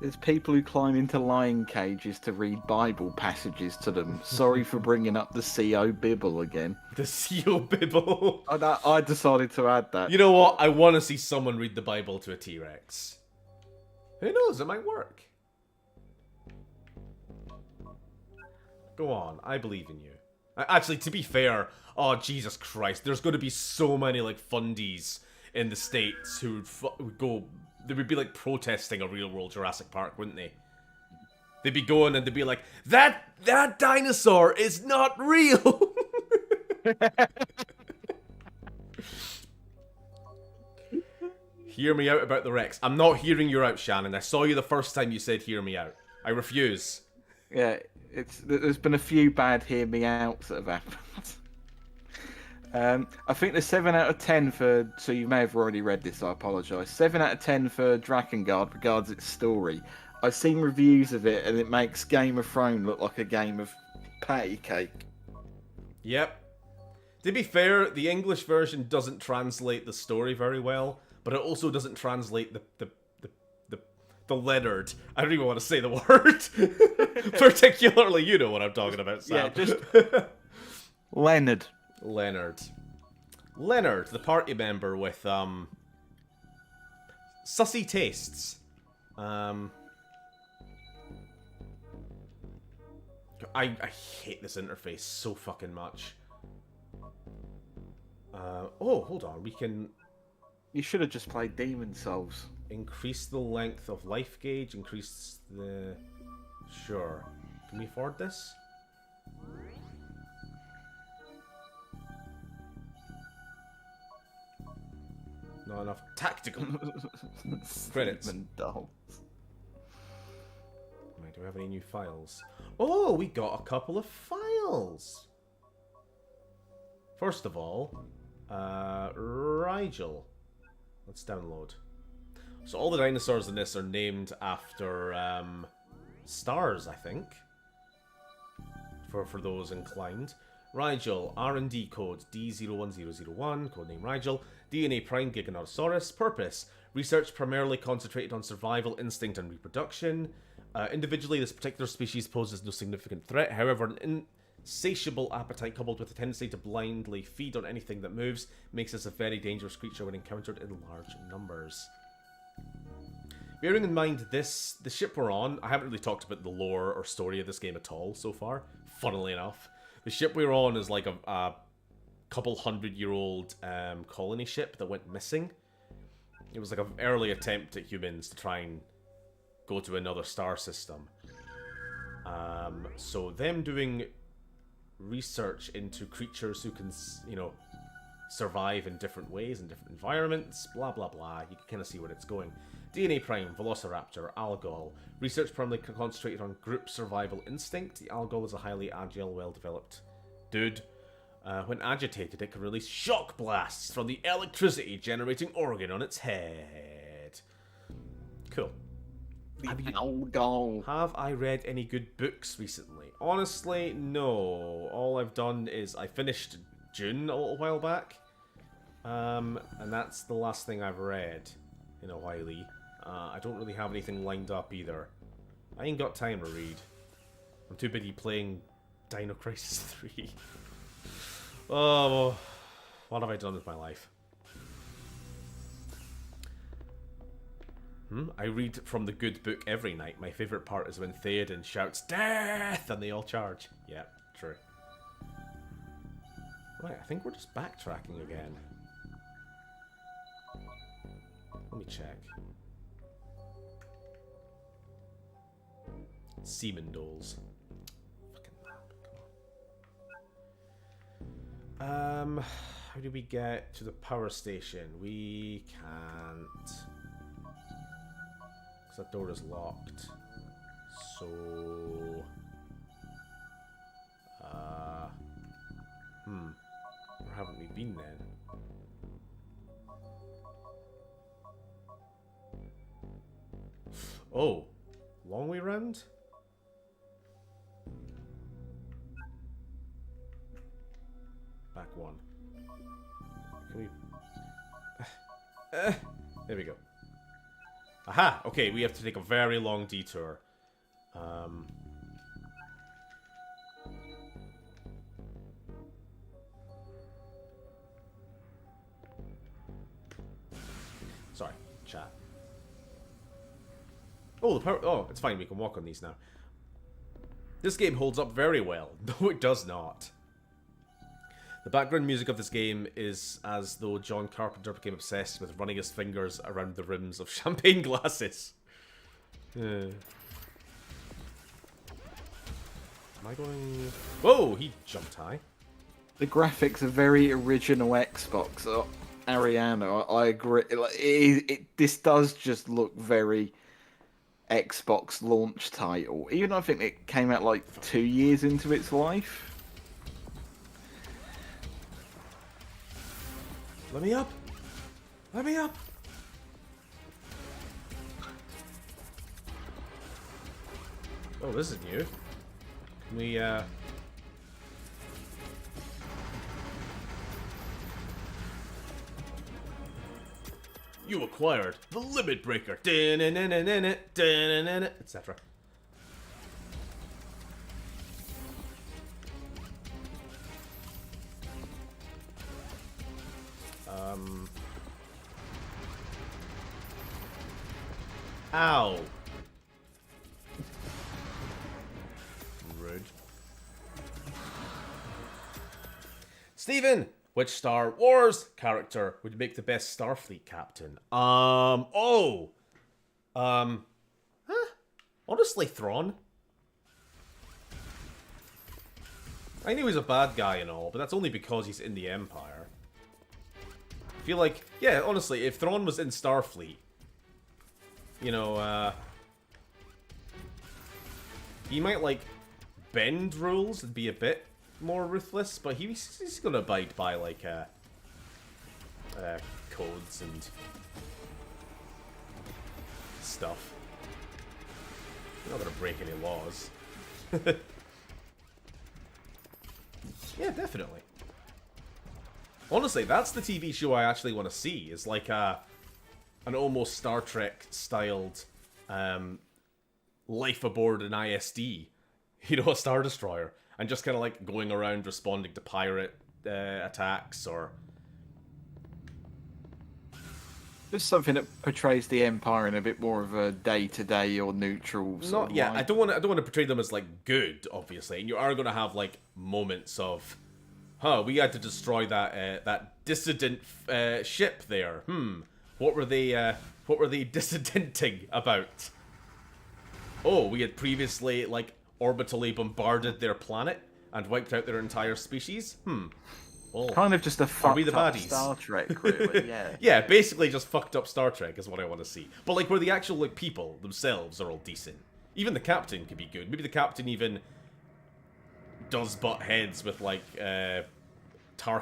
There's people who climb into lion cages to read Bible passages to them. Sorry for bringing up the CO Bible again. The CO Bible. I decided to add that. You know what? I want to see someone read the Bible to a T-Rex. Who knows? It might work. Go on. I believe in you. Actually, to be fair, oh, Jesus Christ. There's going to be so many, like, fundies in the States who would go... They would be, like, protesting a real-world Jurassic Park, wouldn't they? They'd be going and they'd be like, That dinosaur is not real! Hear me out about the Rex. I'm not hearing you out, Shannon. I saw you the first time you said hear me out. I refuse. Yeah, there's been a few bad hear me outs that have happened. I think the 7 out of 10 for... So you may have already read this, I apologise. 7 out of 10 for Drakengard regards its story. I've seen reviews of it and it makes Game of Thrones look like a game of patty cake. Yep. To be fair, the English version doesn't translate the story very well, but it also doesn't translate the Leonard. I don't even want to say the word. Particularly, you know what I'm talking about, Sam. Yeah, just... Leonard. Leonard, the party member with, sussy tastes. I hate this interface so fucking much. Oh, hold on, we can... You should have just played Demon Souls. Increase the length of life gauge, increase the... Sure. Can we afford this? Not enough tactical credits. Dolls. Right, do we have any new files? Oh, we got a couple of files! First of all, Rigel. Let's download. So all the dinosaurs in this are named after stars, I think. For those inclined. Rigel, R&D code D01001, codename Rigel. DNA prime Giganotosaurus. Purpose: research primarily concentrated on survival, instinct, and reproduction. Individually, this particular species poses no significant threat. However, an insatiable appetite coupled with a tendency to blindly feed on anything that moves makes this a very dangerous creature when encountered in large numbers. Bearing in mind the ship we're on, I haven't really talked about the lore or story of this game at all so far, funnily enough. The ship we're on is like a couple 100-year-old colony ship that went missing. It was like an early attempt at humans to try and go to another star system. So them doing research into creatures who can, you know, survive in different ways, in different environments, blah blah blah. You can kind of see where it's going. DNA Prime, Velociraptor, Algol. Research primarily concentrated on group survival instinct. The Algol is a highly agile, well-developed dude. When agitated, it can release shock blasts from the electricity generating organ on its head. Cool. Have I read any good books recently? Honestly, no. All I've done is I finished Dune a little while back. And that's the last thing I've read in a while. I don't really have anything lined up either. I ain't got time to read. I'm too busy playing Dino Crisis 3. Oh, what have I done with my life? I read from the good book every night. My favourite part is when Theoden shouts, "Death!" and they all charge. Yeah, true. Right, I think we're just backtracking again. Let me check. Seaman Doles. Fucking map, come on. How do we get to the power station? We can't. Because that door is locked. So... Where haven't we been then? Oh, long way round? Back one. Can we... there we go. Aha! Okay, we have to take a very long detour. Sorry, chat. Oh, the power... Oh, it's fine, we can walk on these now. This game holds up very well. No, it does not. The background music of this game is as though John Carpenter became obsessed with running his fingers around the rims of champagne glasses. Am I going... Whoa, he jumped high. The graphics are very original Xbox. Ariana, I agree. This does just look very Xbox launch title. Even though I think it came out like 2 years into its life. Let me up! Let me up! Oh, this is new. Can we, You acquired the Limit Breaker, etc. Ow. Rude. Steven! Which Star Wars character would make the best Starfleet captain? Honestly, Thrawn. I knew he was a bad guy and all, but that's only because he's in the Empire. I feel like, yeah, honestly, if Thrawn was in Starfleet, you know, he might, like, bend rules and be a bit more ruthless, but he's gonna abide by, like, codes and stuff. He's not gonna break any laws. Yeah, definitely. Honestly, that's the TV show I actually want to see. Is like an almost Star Trek styled life aboard an ISD, you know, a Star Destroyer, and just kind of like going around responding to pirate attacks or just something that portrays the Empire in a bit more of a day-to-day or neutral sort of yeah, light. I don't want to portray them as like good, obviously, and you are going to have like moments of, we had to destroy that that dissident ship there. What were they dissidenting about? Oh, we had previously like orbitally bombarded their planet and wiped out their entire species. Well, kind of just a fucked we the up baddies? Star Trek, really. Yeah. yeah, basically just fucked up Star Trek is what I want to see. But like where the actual like people themselves are all decent. Even the captain could be good. Maybe the captain even does butt heads with like Tarkin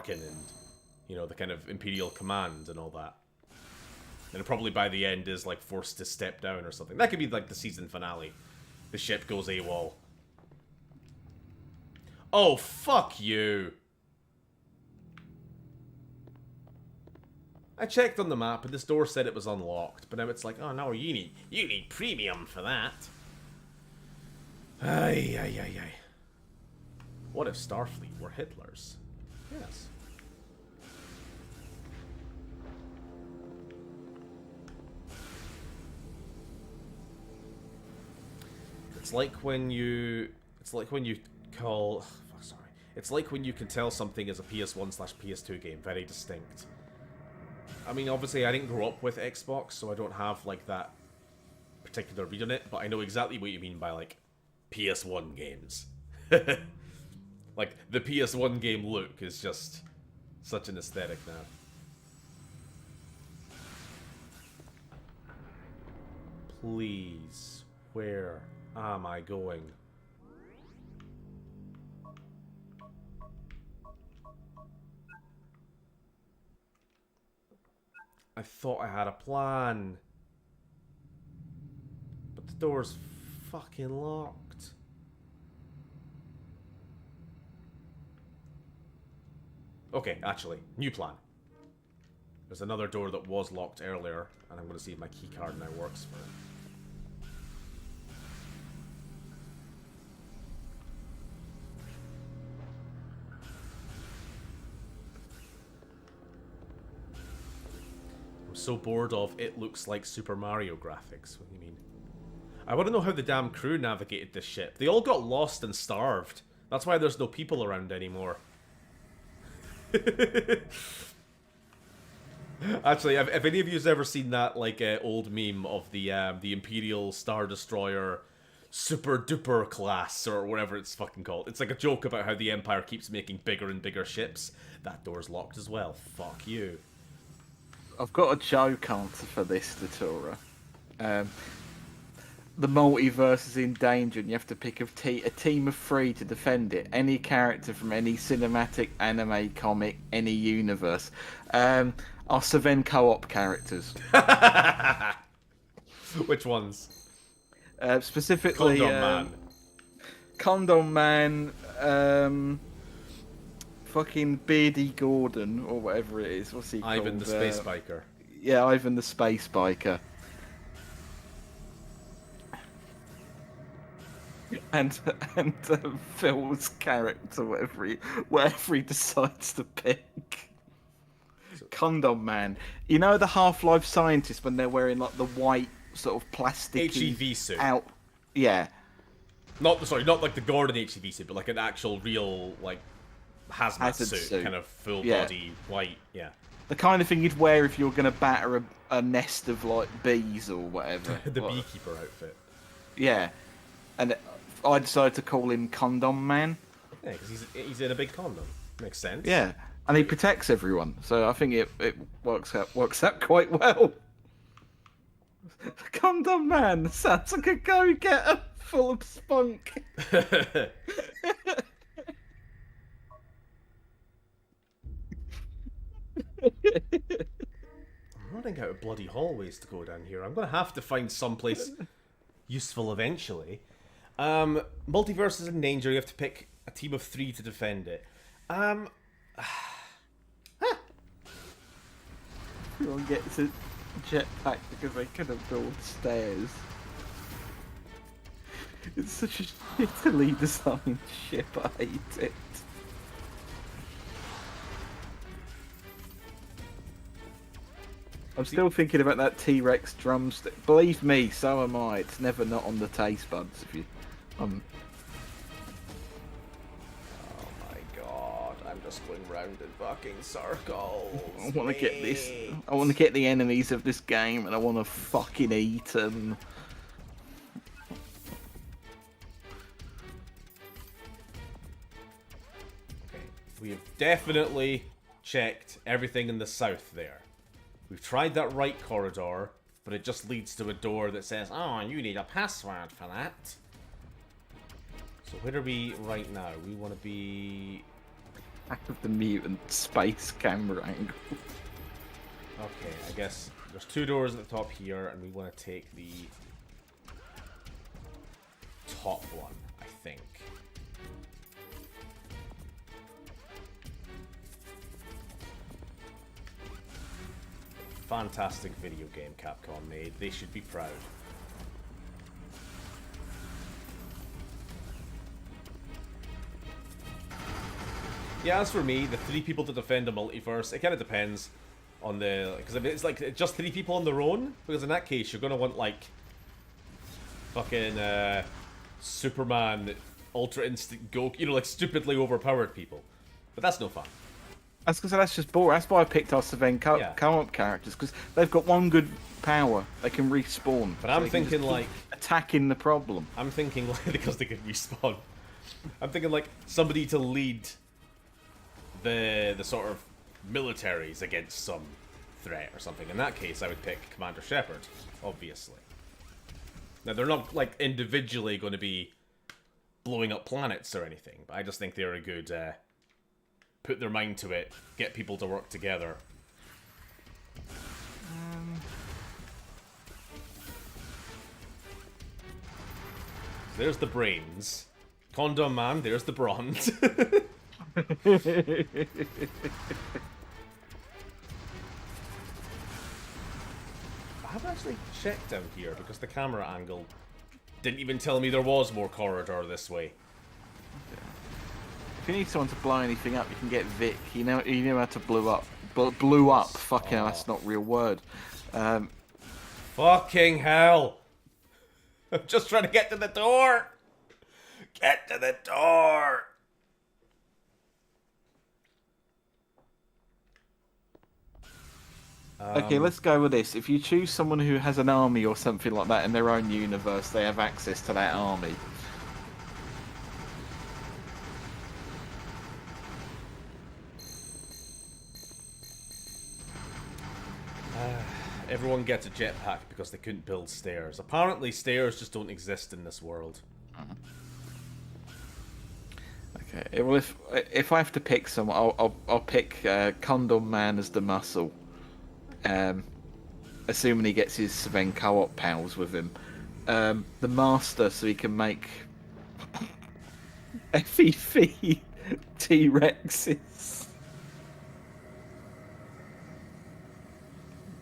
and, you know, the kind of Imperial Command and all that. And probably by the end is like forced to step down or something. That could be like the season finale. The ship goes AWOL. Oh, fuck you. I checked on the map and this door said it was unlocked, but now it's like, oh no, you need premium for that. Ay, ay, ay, ay. What if Starfleet were Hitler's? Yes. It's like when you call. Oh, sorry. It's like when you can tell something is a PS1/PS2 game, very distinct. I mean, obviously, I didn't grow up with Xbox, so I don't have like that particular read on it. But I know exactly what you mean by like PS1 games. Like the PS1 game look is just such an aesthetic now. Please, where am I going? I thought I had a plan. But the door's fucking locked. Okay, actually, new plan. There's another door that was locked earlier, and I'm going to see if my keycard now works for it. I'm so bored of it looks like Super Mario graphics. What do you mean? I want to know how the damn crew navigated this ship. They all got lost and starved. That's why there's no people around anymore. Actually, if any of you's ever seen that like old meme of the Imperial Star Destroyer Super Duper class or whatever it's fucking called, it's like a joke about how the Empire keeps making bigger and bigger ships. That door's locked as well. Fuck you. I've got a joke answer for this, Datura. The multiverse is in danger and you have to pick a team of 3 to defend it. Any character from any cinematic, anime, comic, any universe. Are Seven co-op characters. Which ones? Specifically... Condom Man, fucking Beardy Gordon, or whatever it is. What's he called? Ivan the Space Biker. Yeah, Ivan the Space Biker. And Phil's character, whatever he decides to pick. Condom Man. You know the Half-Life scientists when they're wearing like the white sort of plastic HEV suit. Out. Yeah. Not like the Gordon HEV suit, but like an actual real like hazmat suit, kind of full body white. Yeah. The kind of thing you'd wear if you were going to batter a nest of like bees or whatever. The beekeeper outfit. Yeah. And I decided to call him Condom Man. Yeah, because he's in a big condom. Makes sense. Yeah, and he protects everyone, so I think it works out quite well. Condom Man sounds like a go-getter full of spunk. I'm running out of bloody hallways to go down here. I'm going to have to find someplace useful eventually. Multiverse is in danger. You have to pick a team of 3 to defend it. Everyone gets a jetpack because they couldn't build stairs. It's such a shittily designed ship. I hate it. I'm still thinking about that T-Rex drumstick. Believe me, so am I. It's never not on the taste buds. If you, Oh my god! I'm just going round in fucking circles. I want to get this. I want to get the enemies of this game, and I want to fucking eat them. Okay, we have definitely checked everything in the south there. We've tried that right corridor, but it just leads to a door that says, "Oh, you need a password for that." So where are we right now? We want to be... Back of the mutant space camera angle. Okay, I guess there's 2 doors at the top here, and we want to take the top one, I think. fantastic video game Capcom made. They should be proud. Yeah, as for me, the 3 people to defend a multiverse, it kind of depends on the... Because if it's like just 3 people on their own, because in that case you're going to want like fucking Superman, Ultra Instinct Goku, you know, like stupidly overpowered people. But that's no fun. That's just boring. That's why I picked our Sven co-op characters, because they've got one good power. They can respawn. But I'm they can thinking just like... keep attacking the problem. I'm thinking like... Because they can respawn. I'm thinking like somebody to lead the sort of militaries against some threat or something. In that case, I would pick Commander Shepard, obviously. Now, they're not, like, individually going to be blowing up planets or anything, but I just think they're a good, put their mind to it, get people to work together. So there's the brains. Condom Man, there's the bronze. I haven't actually checked down here because the camera angle didn't even tell me there was more corridor this way. If you need someone to blow anything up, you can get Vic. You know how to blow up. Blew up. Fucking hell, that's not a real word. Fucking hell! I'm just trying to get to the door! Get to the door! Okay, let's go with this. If you choose someone who has an army or something like that in their own universe, they have access to that army. Everyone gets a jetpack because they couldn't build stairs. Apparently stairs just don't exist in this world. Okay, well if I have to pick someone, I'll pick Condom Man as the muscle. Assuming he gets his Sven co-op pals with him. The Master, so he can make FEV T-Rexes.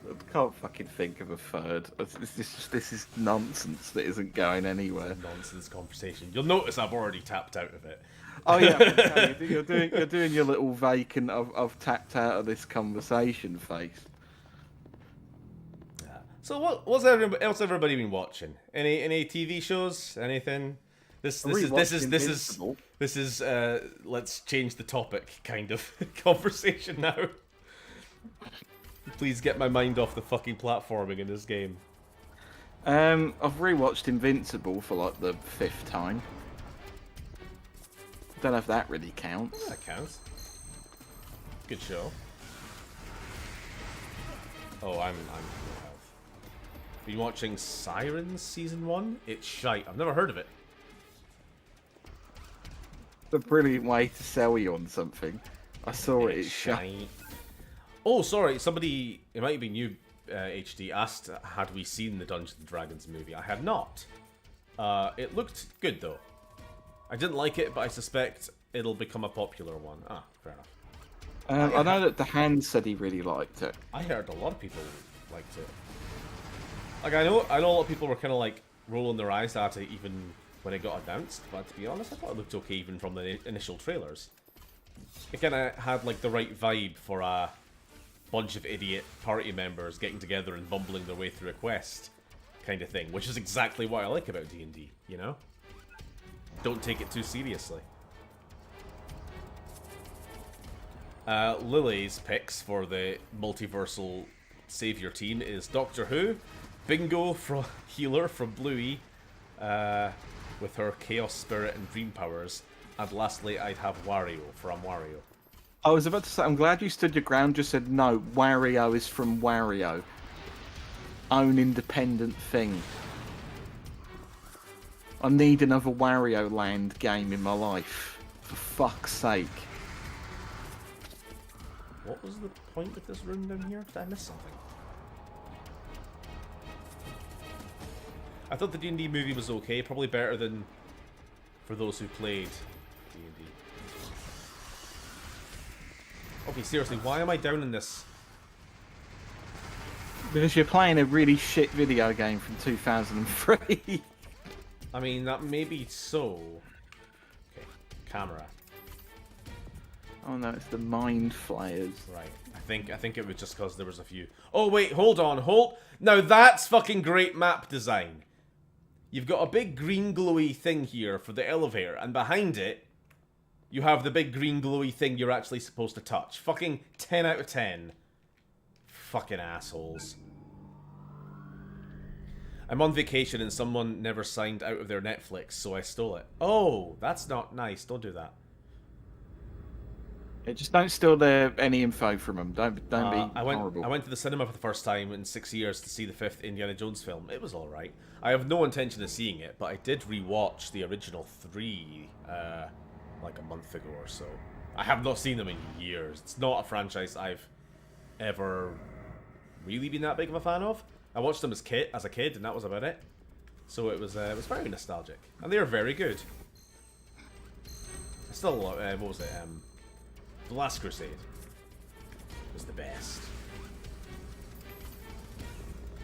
I can't fucking think of a third. This is nonsense that isn't going anywhere. Nonsense conversation. You'll notice I've already tapped out of it. Oh yeah, I can tell you, you're doing your little vacant. I've tapped out of this conversation face. So what's everybody been watching? Any TV shows? Anything? This is let's change the topic kind of conversation now. Please get my mind off the fucking platforming in this game. I've rewatched Invincible for like the 5th time. Don't know if that really counts. That counts. Good show. Oh, I'm been watching Sirens Season 1? It's shite. I've never heard of it. It's a brilliant way to sell you on something. I saw it. It's shite. Oh, sorry. Somebody, it might have been you, HD, asked, had we seen the Dungeons & Dragons movie? I had not. It looked good, though. I didn't like it, but I suspect it'll become a popular one. Ah, fair enough. I know that the Hand said he really liked it. I heard a lot of people liked it. Like, I know a lot of people were kind of like rolling their eyes at it even when it got announced, but to be honest, I thought it looked okay even from the initial trailers. It kind of had like the right vibe for a bunch of idiot party members getting together and bumbling their way through a quest kind of thing, which is exactly what I like about D&D, you know? Don't take it too seriously. Lily's picks for the multiversal savior team is Doctor Who, Bingo from Healer from Bluey, with her Chaos Spirit and Dream powers, and lastly I'd have Wario from Wario. I was about to say, I'm glad you stood your ground, just said no, Wario is from Wario. Own independent thing. I need another Wario Land game in my life. For fuck's sake. What was the point of this room down here? Did I miss something? I thought the D&D movie was okay, probably better than for those who played D&D. Okay, seriously, why am I down in this Because you're playing a really shit video game from 2003. I mean, that may be so. Okay, camera. Oh no, it's the Mind Flayers. Right. I think it was just because there was a few. Oh wait, hold on, hold. Now that's fucking great map design. You've got a big green glowy thing here for the elevator, and behind it, you have the big green glowy thing you're actually supposed to touch. Fucking 10 out of 10. Fucking assholes. I'm on vacation and someone never signed out of their Netflix, so I stole it. Oh, that's not nice. Don't do that. Yeah, just don't steal any info from them. Don't be horrible. I went to the cinema for the first time in 6 years to see the 5th Indiana Jones film. It was alright. I have no intention of seeing it, but I did rewatch the original 3 like a month ago or so. I have not seen them in years. It's not a franchise I've ever really been that big of a fan of. I watched them as a kid, and that was about it. So it was very nostalgic, and they are very good. I still, what was it? The Last Crusade was the best,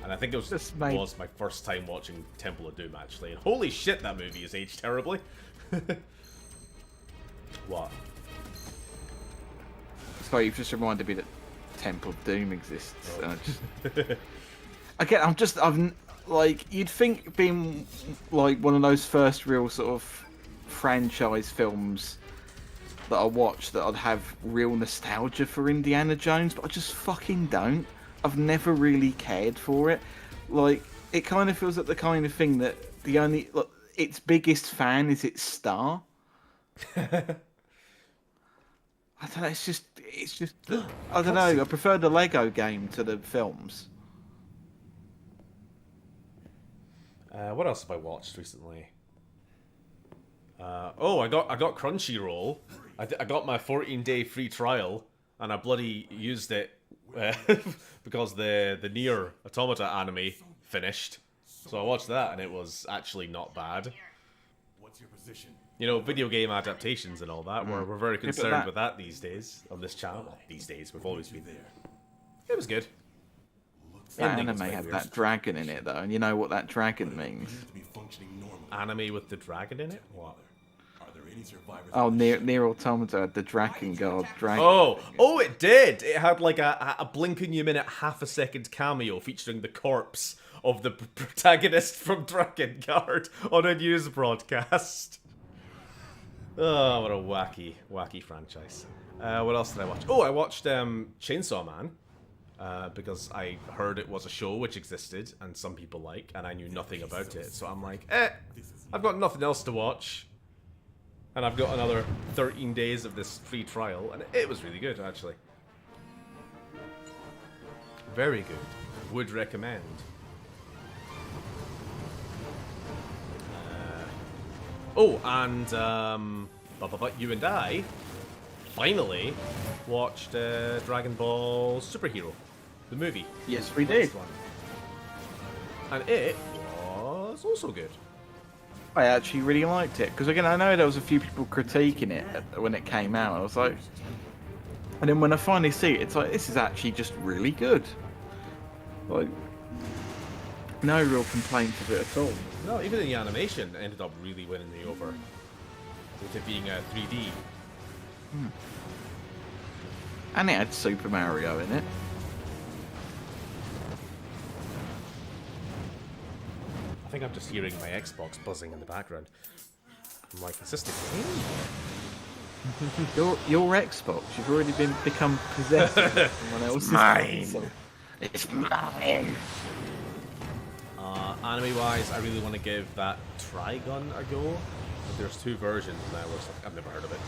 and I think it was my first time watching Temple of Doom actually. And holy shit, that movie has aged terribly. What? Sorry, you've just reminded me that Temple of Doom exists. Oh. Again, I'm like, you'd think being like one of those first real sort of franchise films that I watched that I'd have real nostalgia for Indiana Jones, but I just fucking don't. I've never really cared for it. Like, it kind of feels like the kind of thing that its biggest fan is its star. I don't know, it's just I don't know, I prefer the Lego game to the films. What else have I watched recently? I got Crunchyroll. I got my 14-day free trial, and I bloody used it because the Nier Automata anime finished. So I watched that, and it was actually not bad. What's your position? You know, video game adaptations and all that. We're very concerned with that these days on this channel. Well, these days, we've always been there. It was good. That anime had that dragon in it, though, and you know what that dragon means. Anime with the dragon in it? What? Oh, Nier Automata had the dragon god dragon. Oh, it did! It had like a blink-in-you-minute half-a-second cameo featuring the corpse of the protagonist from Dragon Guard on a news broadcast. Oh, what a wacky franchise. What else did I watch? Oh, I watched Chainsaw Man. Because I heard it was a show which existed and some people like, and I knew nothing about it. So I'm like, I've got nothing else to watch. And I've got another 13 days of this free trial, and it was really good, actually. Very good. Would recommend. You and I finally watched Dragon Ball Superhero, the movie. Yes, we did. And it was also good. I actually really liked it, because again, I know there was a few people critiquing it when it came out. I was like, and then when I finally see it, it's like, this is actually just really good. Like, no real complaints of it at all. No, even the animation ended up really winning me over, with it being 3D. And it had Super Mario in it. I think I'm just hearing my Xbox buzzing in the background. I'm like, is this the game? Your Xbox, you've already become possessed of someone else's console. It's mine. Anime-wise, I really want to give that Trigun a go. But there's 2 versions now. I've never heard of it.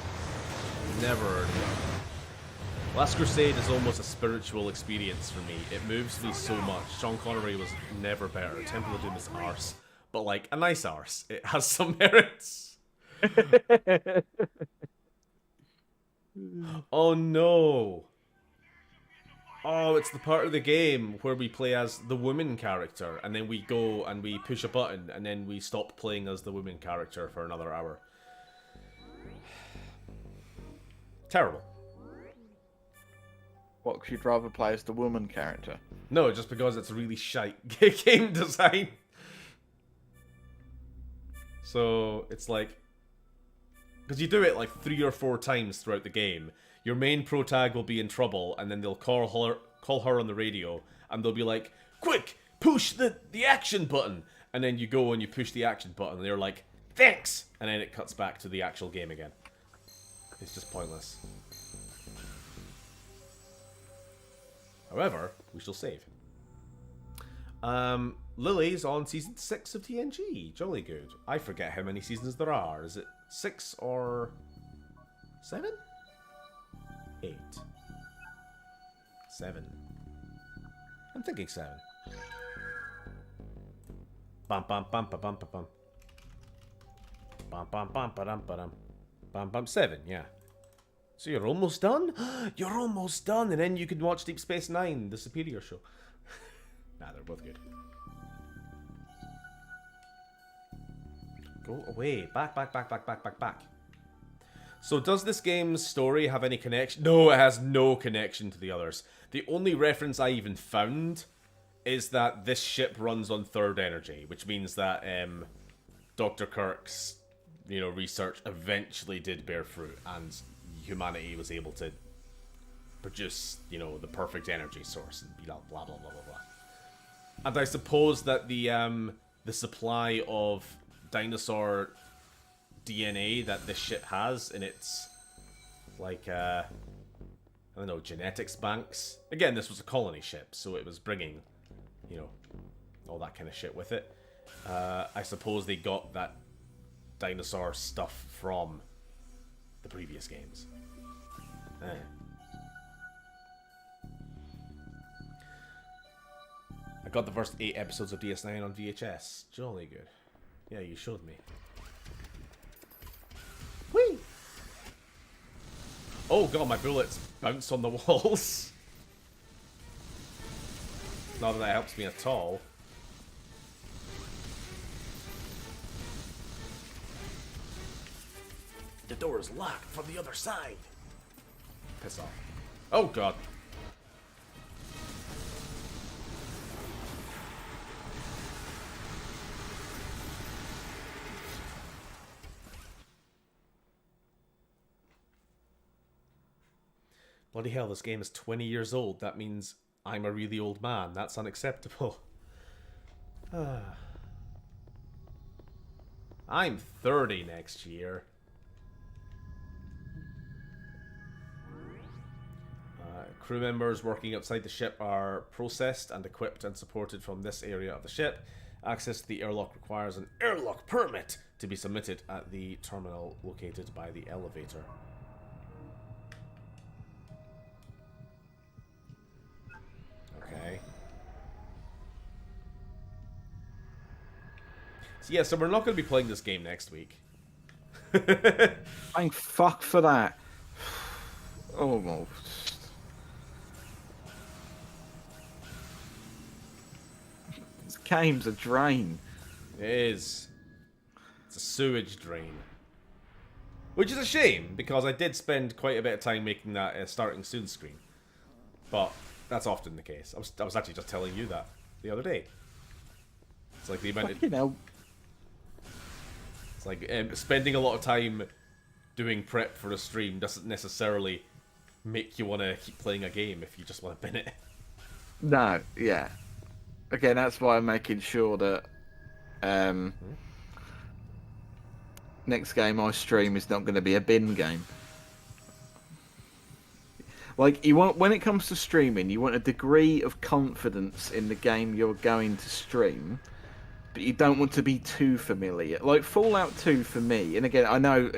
Never heard of it. Last Crusade is almost a spiritual experience for me. It moves me so much. Sean Connery was never better. Temple of Doom is arse. But like, a nice arse. It has some merits. Oh no. Oh, it's the part of the game where we play as the woman character, and then we go and we push a button, and then we stop playing as the woman character for another hour. Terrible. What, 'cause you'd rather play as the woman character? No, just because it's really shite game design. So it's like, because you do it like 3 or 4 times throughout the game. Your main protag will be in trouble, and then they'll call her on the radio, and they'll be like, "Quick, push the action button!" And then you go and you push the action button, and they're like, "Thanks!" And then it cuts back to the actual game again. It's just pointless. However, we shall save. Lily's on season 6 of TNG. Jolly good. I forget how many seasons there are. Is it 6 or 7? 8. 7. I'm thinking 7. Bum bum bum ba bum ba bum. Bum bum bum ba dum ba dum. Bum bum 7, yeah. So you're almost done? You're almost done, and then you can watch Deep Space Nine, the Superior show. Nah, they're both good. Go away. Back. So does this game's story have any connection? No, it has no connection to the others. The only reference I even found is that this ship runs on third energy, which means that Dr. Kirk's, research eventually did bear fruit, and humanity was able to produce, the perfect energy source, and blah blah blah blah blah. And I suppose that the supply of dinosaur DNA that this ship has in its, like, I don't know, genetics banks. Again, this was a colony ship, so it was bringing, all that kind of shit with it. I suppose they got that dinosaur stuff from the previous games. I got the first 8 episodes of DS9 on VHS. Jolly good. Yeah, you showed me. Whee! Oh god, my bullets bounce on the walls. Not that that helps me at all. The door is locked from the other side. Piss off. Oh god. Bloody hell, this game is 20 years old. That means I'm a really old man. That's unacceptable. I'm 30 next year. Crew members working outside the ship are processed and equipped and supported from this area of the ship. Access to the airlock requires an airlock permit to be submitted at the terminal located by the elevator. Okay. So yeah, so we're not going to be playing this game next week. Thank fuck for that. Almost. This game's a drain. It is. It's a sewage drain. Which is a shame, because I did spend quite a bit of time making that starting soon screen. But that's often the case. I was actually just telling you that the other day. It's like the amount of... It's like spending a lot of time doing prep for a stream doesn't necessarily make you want to keep playing a game if you just want to bin it. No, yeah. Again, that's why I'm making sure that next game I stream is not going to be a bin game. Like, you want, when it comes to streaming, you want a degree of confidence in the game you're going to stream, but you don't want to be too familiar. Like Fallout 2 for me, and again, I know,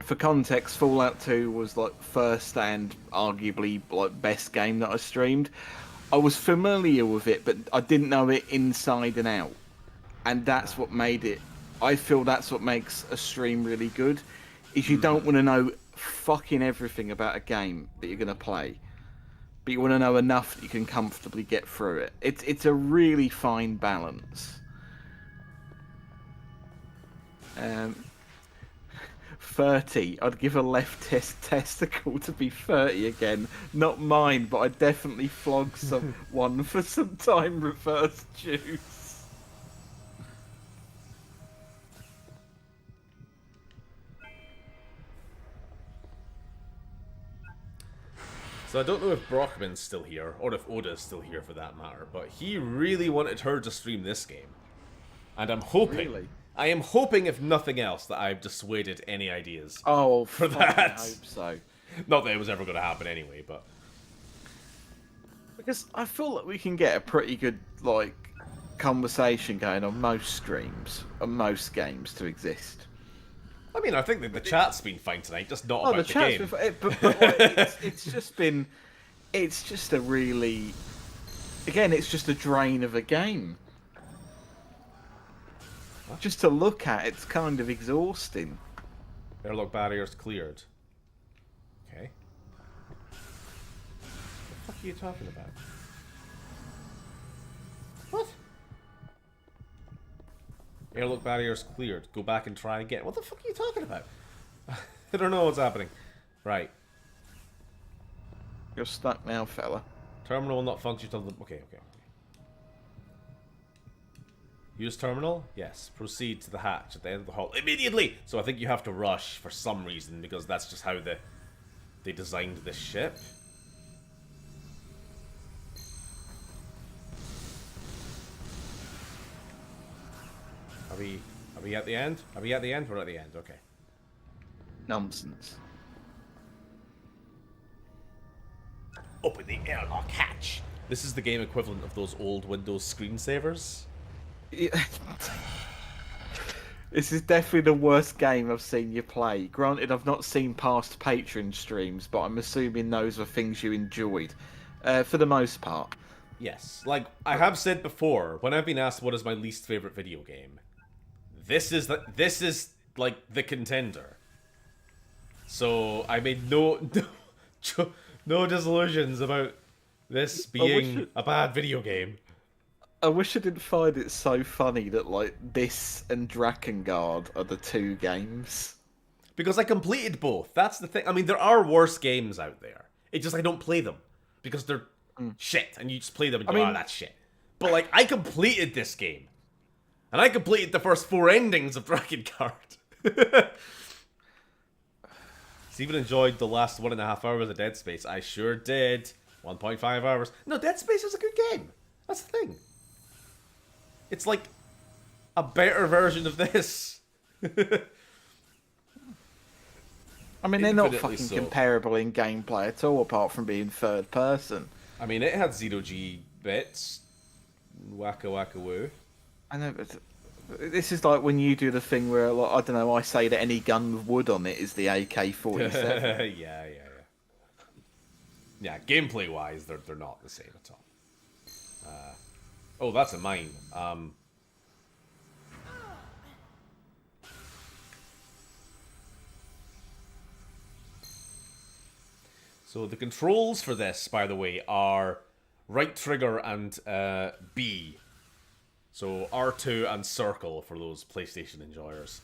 for context, Fallout 2 was like first and arguably like best game that I streamed. I was familiar with it, but I didn't know it inside and out, and that's what made it. I feel that's what makes a stream really good. Is you don't want to know fucking everything about a game that you're gonna play, but you want to know enough that you can comfortably get through it. It's a really fine balance. 30, I'd give a left testicle to be 30 again. Not mine, but I'd definitely flog someone for some time reverse juice. So I don't know if Brockman's still here, or if Oda's still here for that matter, but he really wanted her to stream this game. And I'm hoping... Really? I am hoping, if nothing else, that I've dissuaded any ideas. Oh, For fucking that. hope so. Not that it was ever going to happen anyway, but... Because I feel like we can get a pretty good, like, conversation going on most streams, on most games to exist. I mean, I think that the chat's been fine tonight, just not Oh, about the game. but like, it's just been, it's just a really, again, it's just a drain of a game. Just to look at, it's kind of exhausting. Airlock barriers cleared. Okay. What the fuck are you talking about? What? Airlock barriers cleared. Go back and try again. What the fuck are you talking about? I don't know what's happening. Right. You're stuck now, fella. Terminal will not function until the... Okay. Use terminal? Yes. Proceed to the hatch at the end of the hall immediately! So I think you have to rush for some reason, because that's just how they designed this ship. Are we at the end? Are we at the end? We're at the end, okay. Nonsense. Open the airlock hatch! This is the game equivalent of those old Windows screensavers. This is definitely the worst game I've seen you play. Granted, I've not seen past Patron streams, but I'm assuming those were things you enjoyed, for the most part. Yes, like I have said before, when I've been asked what is my least favorite video game, this is like the contender. So I made no disillusions about this being a bad video game. I wish I didn't find it so funny that, like, this and Drakengard are the two games. Because I completed both. That's the thing. I mean, there are worse games out there. It's just I don't play them. Because they're shit. And you just play them and go, that's shit. But, like, I completed this game. And I completed the first 4 endings of Drakengard. Steven enjoyed the last 1.5 hours of Dead Space. I sure did. 1.5 hours. No, Dead Space is a good game. That's the thing. It's like a better version of this. I mean, they're not Infinitely fucking so. comparable in gameplay at all, apart from being third person. I mean, it had 0G bits. Wacka wacka woo. I know, but this is like when you do the thing where, like, I don't know, I say that any gun with wood on it is the AK-47. Yeah, gameplay-wise, they're not the same at all. Oh, that's a mine. So the controls for this, by the way, are right trigger and B. So R2 and circle for those PlayStation enjoyers.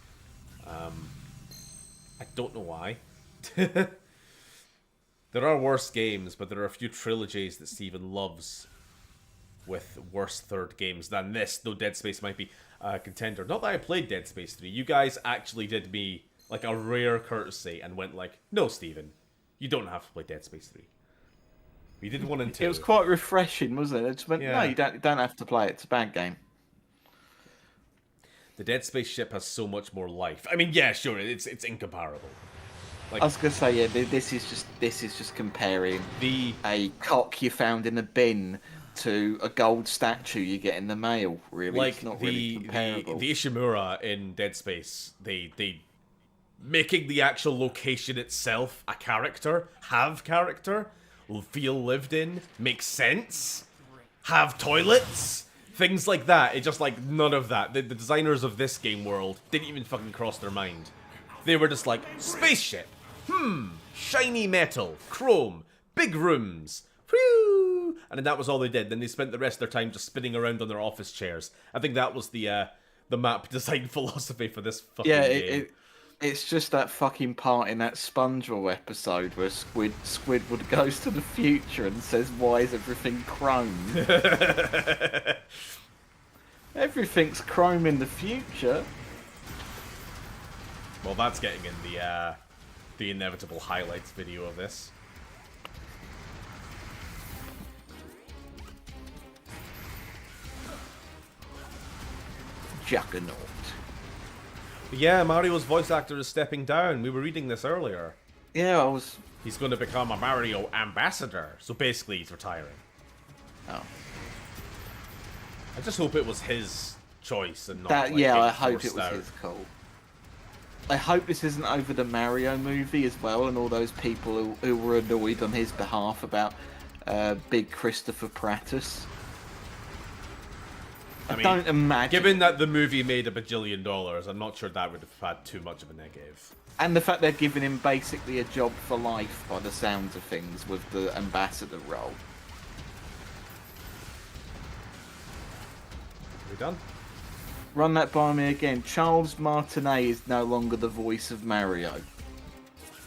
I don't know why. There are worse games, but there are a few trilogies that Steven loves with worse third games than this, though Dead Space might be a contender. Not that I played Dead Space 3. You guys actually did me like a rare courtesy and went like, no, Steven, you don't have to play Dead Space 3. We did 1 and 2. It was quite refreshing, wasn't it? It just went, Yeah. no, you don't have to play it. It's a bad game. The Dead Space ship has so much more life. I mean, yeah, sure, it's incomparable. Like, I was gonna say, yeah, this is just comparing a cock you found in a bin to a gold statue you get in the mail. Really, like it's not really comparable. the Ishimura in Dead Space, they making the actual location itself a character, have character, feel lived in, make sense, have toilets, things like that. It just like none of that. The designers of this game world didn't even fucking cross their mind. They were just like, spaceship, shiny metal, chrome, big rooms, whew, and then that was all they did. Then they spent the rest of their time just spinning around on their office chairs. I think that was the map design philosophy for this fucking game. It's just that fucking part in that SpongeBob episode where Squidward goes to the future and says, "Why is everything chrome?" Everything's chrome in the future. Well, that's getting in the inevitable highlights video of this. Juggernaut. Yeah, Mario's voice actor is stepping down. We were reading this earlier. Yeah, I was. He's going to become a Mario ambassador. So basically, he's retiring. Oh. I just hope it was his choice and not That, like, yeah, being I hope it forced was out. his call. I hope this isn't over the Mario movie as well, and all those people who were annoyed on his behalf about big Christopher Prattis. I mean, don't imagine. Given that the movie made $1 bajillion, I'm not sure that would have had too much of a negative. And the fact they're giving him basically a job for life by the sounds of things with the ambassador role. Are we done? Run that by me again. Charles Martinet is no longer the voice of Mario.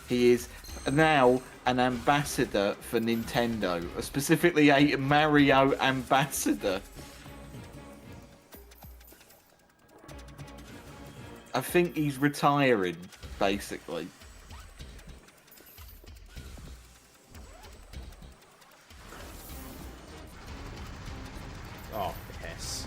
He is now an ambassador for Nintendo, specifically a Mario ambassador. I think he's retiring, basically. Oh, piss.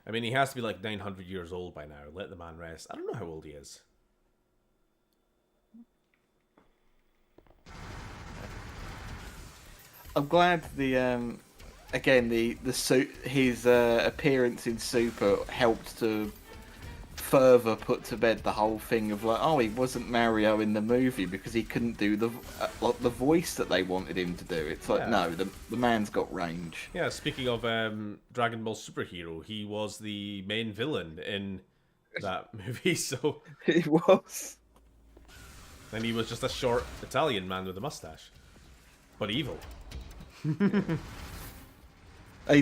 I mean, he has to be like 900 years old by now. Let the man rest. I don't know how old he is. I'm glad the again the his appearance in Super helped to further put to bed the whole thing of like, oh, he wasn't Mario in the movie because he couldn't do the voice that they wanted him to do. It's like, Yeah. no, the man's got range. Yeah, speaking of Dragon Ball Superhero, he was the main villain in that movie, so... He was. And he was just a short Italian man with a mustache. But evil. He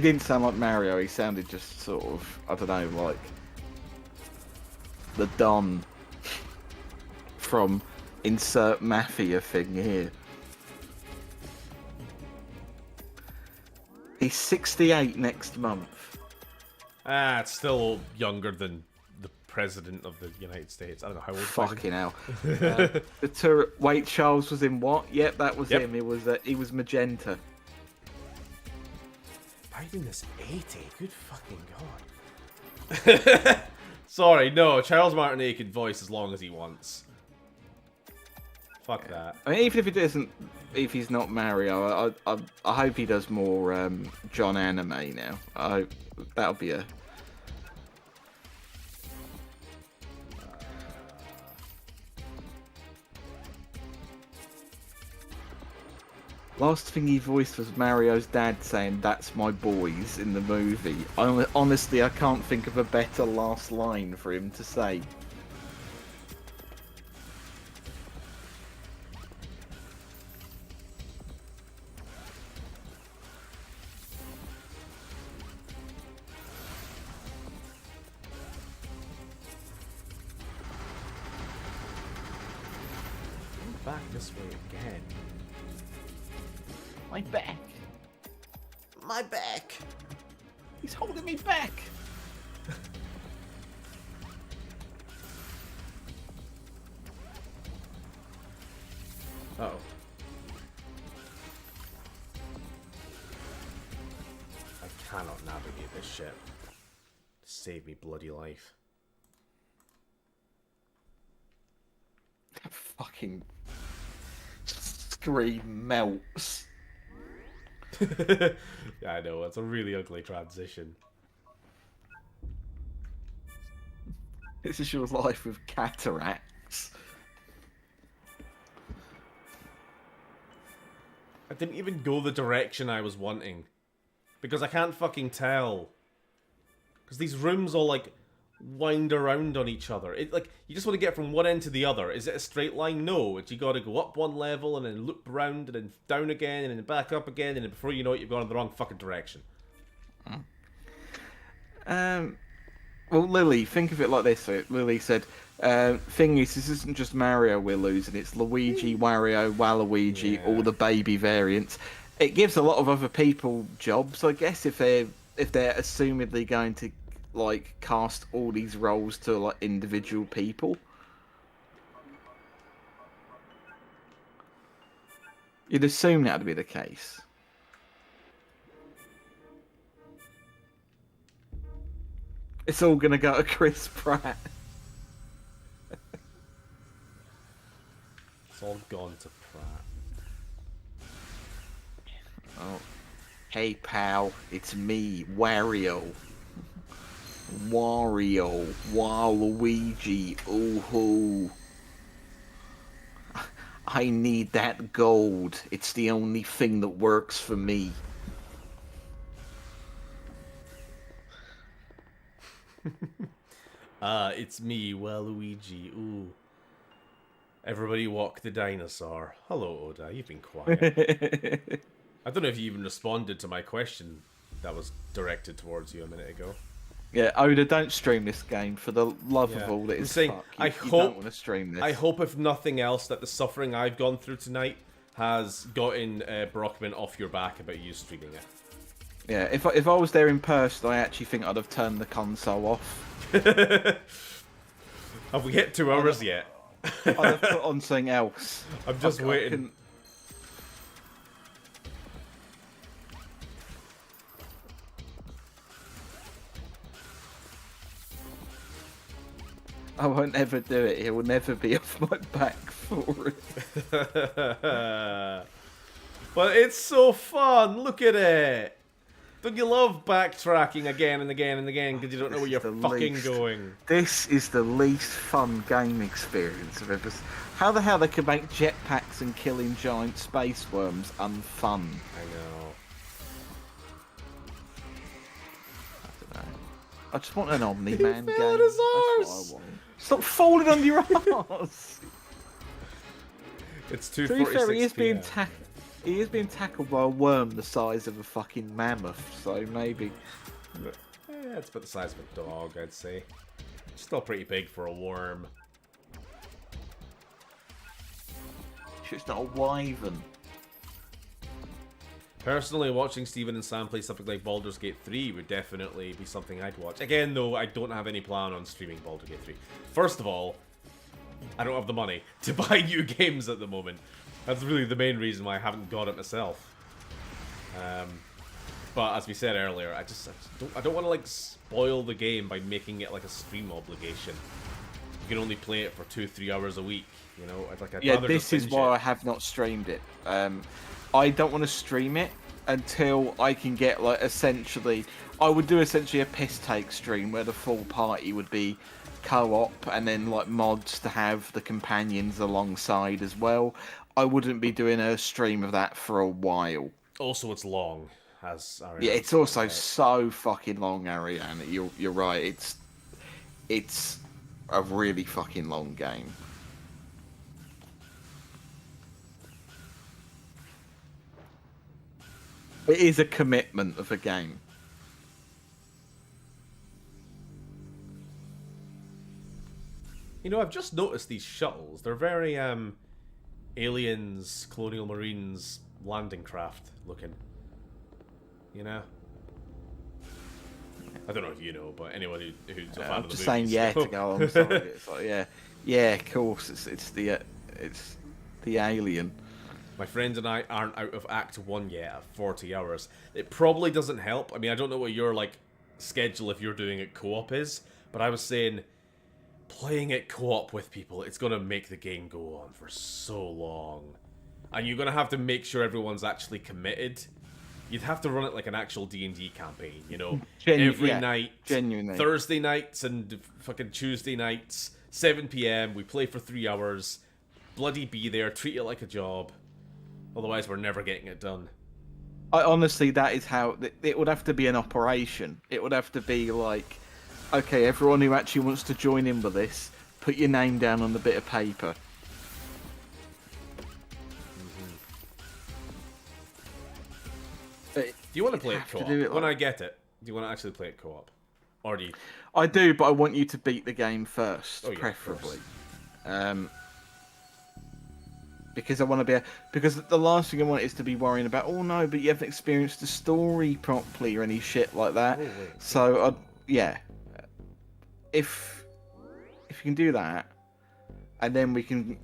didn't sound like Mario. He sounded just sort of, I don't know, like the Don from insert mafia thing here. He's 68 next month. Ah, it's still younger than the president of the United States. I don't know how old. Fucking hell. Wait, Charles was in what? Yep, that was Yep. him. He was Magenta. Biden is 80. Good fucking god. Sorry, no. Charles Martinet can voice as long as he wants. Fuck that. I mean, even if it isn't, if he's not Mario, I hope he does more John anime now. I hope that'll be a. Last thing he voiced was Mario's dad saying, "That's my boys" in the movie. Honestly, I can't think of a better last line for him to say. Back this way again. My back. My back. He's holding me back. Uh-oh. I cannot navigate this ship. Save me bloody life. That fucking screen melts. Yeah, I know. It's a really ugly transition. This is your life with cataracts. I didn't even go the direction I was wanting. Because I can't fucking tell. Because these rooms all, like, wind around on each other. It like you just want to get from one end to the other. Is it a straight line? No. You got to go up one level and then loop around and then down again and then back up again, and then before you know it, you've gone in the wrong fucking direction. Well, Lily, think of it like this. Lily said, thing is, this isn't just Mario we're losing, it's Luigi, Wario, Waluigi, all the baby variants. It gives a lot of other people jobs, I guess, if they're assumedly going to, like, cast all these roles to, like, individual people. You'd assume that would be the case. It's all gonna go to Chris Pratt. It's all gone to Pratt. Oh, hey pal, it's me, Wario. Waluigi, ooh-hoo. I need that gold. It's the only thing that works for me. It's me, Waluigi. Ooh. Everybody walk the dinosaur. Hello, Oda. You've been quiet. I don't know if you even responded to my question that was directed towards you a minute ago. Yeah, Oda, don't stream this game for the love of all that I'm is saying, fuck. You don't want to stream this. I hope, if nothing else, that the suffering I've gone through tonight has gotten Brockman off your back about you streaming it. Yeah, if I was there in person, I actually think I'd have turned the console off. Have we hit 2 hours yet? I'd have put on something else. I'm just waiting. I won't ever do it. He will never be off my back for it. But it's so fun. Look at it. Don't you love backtracking again and again and again because you don't know where you're fucking going? This is the least fun game experience I've ever. How the hell they could make jetpacks and killing giant space worms unfun? I know. I don't know. I just want an Omni-Man game. fell on That's his what arse. I want. Stop falling on your ass. It's To be fair, he is 2:46 being p.m. he is being tackled by a worm the size of a fucking mammoth, so maybe. It's about the size of a dog, I'd say. Still pretty big for a worm. It's not a wyvern. Personally, watching Steven and Sam play something like Baldur's Gate 3 would definitely be something I'd watch. Again, though, I don't have any plan on streaming Baldur's Gate 3. First of all, I don't have the money to buy new games at the moment. That's really the main reason why I haven't got it myself. But as we said earlier, I don't want to like spoil the game by making it like a stream obligation. You can only play it for 2-3 hours a week. You know, I'd Yeah, rather this just is binge why it. I have not streamed it. I don't want to stream it until I can get like essentially. I would do essentially a piss take stream where the full party would be co-op and then like mods to have the companions alongside as well. I wouldn't be doing a stream of that for a while. Also, it's long. As Ariana Yeah, it's also said. so fucking long, Ariana. You're right. It's a really fucking long game. It is a commitment of a game. You know, I've just noticed these shuttles. They're very aliens, colonial marines, landing craft looking. You know? I don't know if you know, but anyone who's a fan I'm of the just saying movies, yeah so- to go alongside it. It's like yeah, of course. It's the alien. My friends and I aren't out of Act 1 yet at 40 hours. It probably doesn't help. I mean, I don't know what your like schedule if you're doing it co-op is, but I was saying playing it co-op with people, it's going to make the game go on for so long. And you're going to have to make sure everyone's actually committed. You'd have to run it like an actual D&D campaign, you know? Every night, genuinely. Thursday nights and fucking Tuesday nights, 7 p.m, we play for 3 hours, bloody be there, treat it like a job. Otherwise, we're never getting it done. Honestly, that is how it would have to be an operation. It would have to be like Okay, everyone who actually wants to join in with this, put your name down on the bit of paper. Do you want to play it have to co-op? do it When like- I get it, do you want to actually play it co-op? Or do you... I do, but I want you to beat the game first, Oh, yeah, of preferably. Because I want to be... Because the last thing I want is to be worrying about, oh no, but you haven't experienced the story properly or any shit like that. Oh, wait. So, yeah. If you can do that, and then we can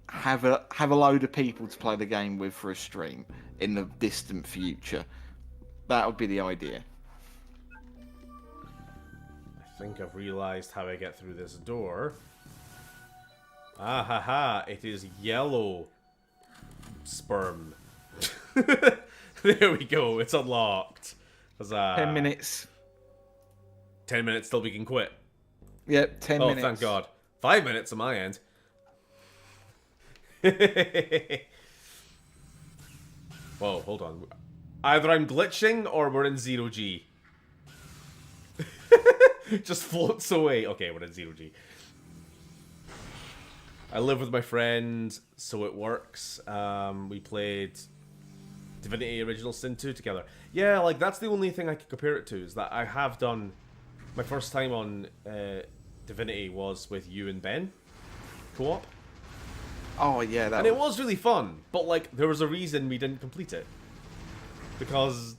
have a load of people to play the game with for a stream in the distant future, that would be the idea. I think I've realized how I get through this door. Ah ha ha, it is yellow sperm. There we go, it's unlocked. 10 minutes. 10 minutes till we can quit. Yep, 10 minutes. Oh, thank God. 5 minutes on my end. Whoa, hold on. Either I'm glitching or we're in 0G. Just floats away. Okay, we're in 0G. I live with my friend, so it works. We played Divinity Original Sin 2 together. Yeah, like, that's the only thing I could compare it to, is that I have done... My first time on Divinity was with you and Ben. Co-op. Oh, yeah, that And it was really fun, but, like, there was a reason we didn't complete it. Because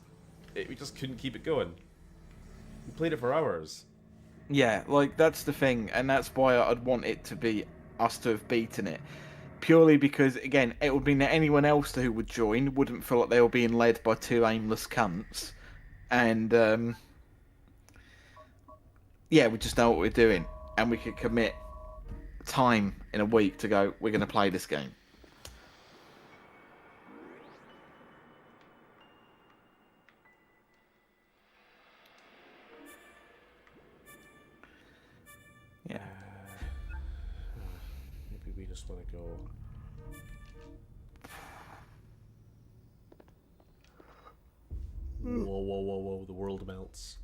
we just couldn't keep it going. We played it for hours. Yeah, like, that's the thing, and that's why I'd want it to be us to have beaten it. Purely because, again, it would mean that anyone else who would join wouldn't feel like they were being led by two aimless cunts. And, yeah, we just know what we're doing. And we could commit time in a week to go, we're going to play this game. Yeah. Maybe we just want to go... Whoa, whoa, whoa, whoa, the world melts.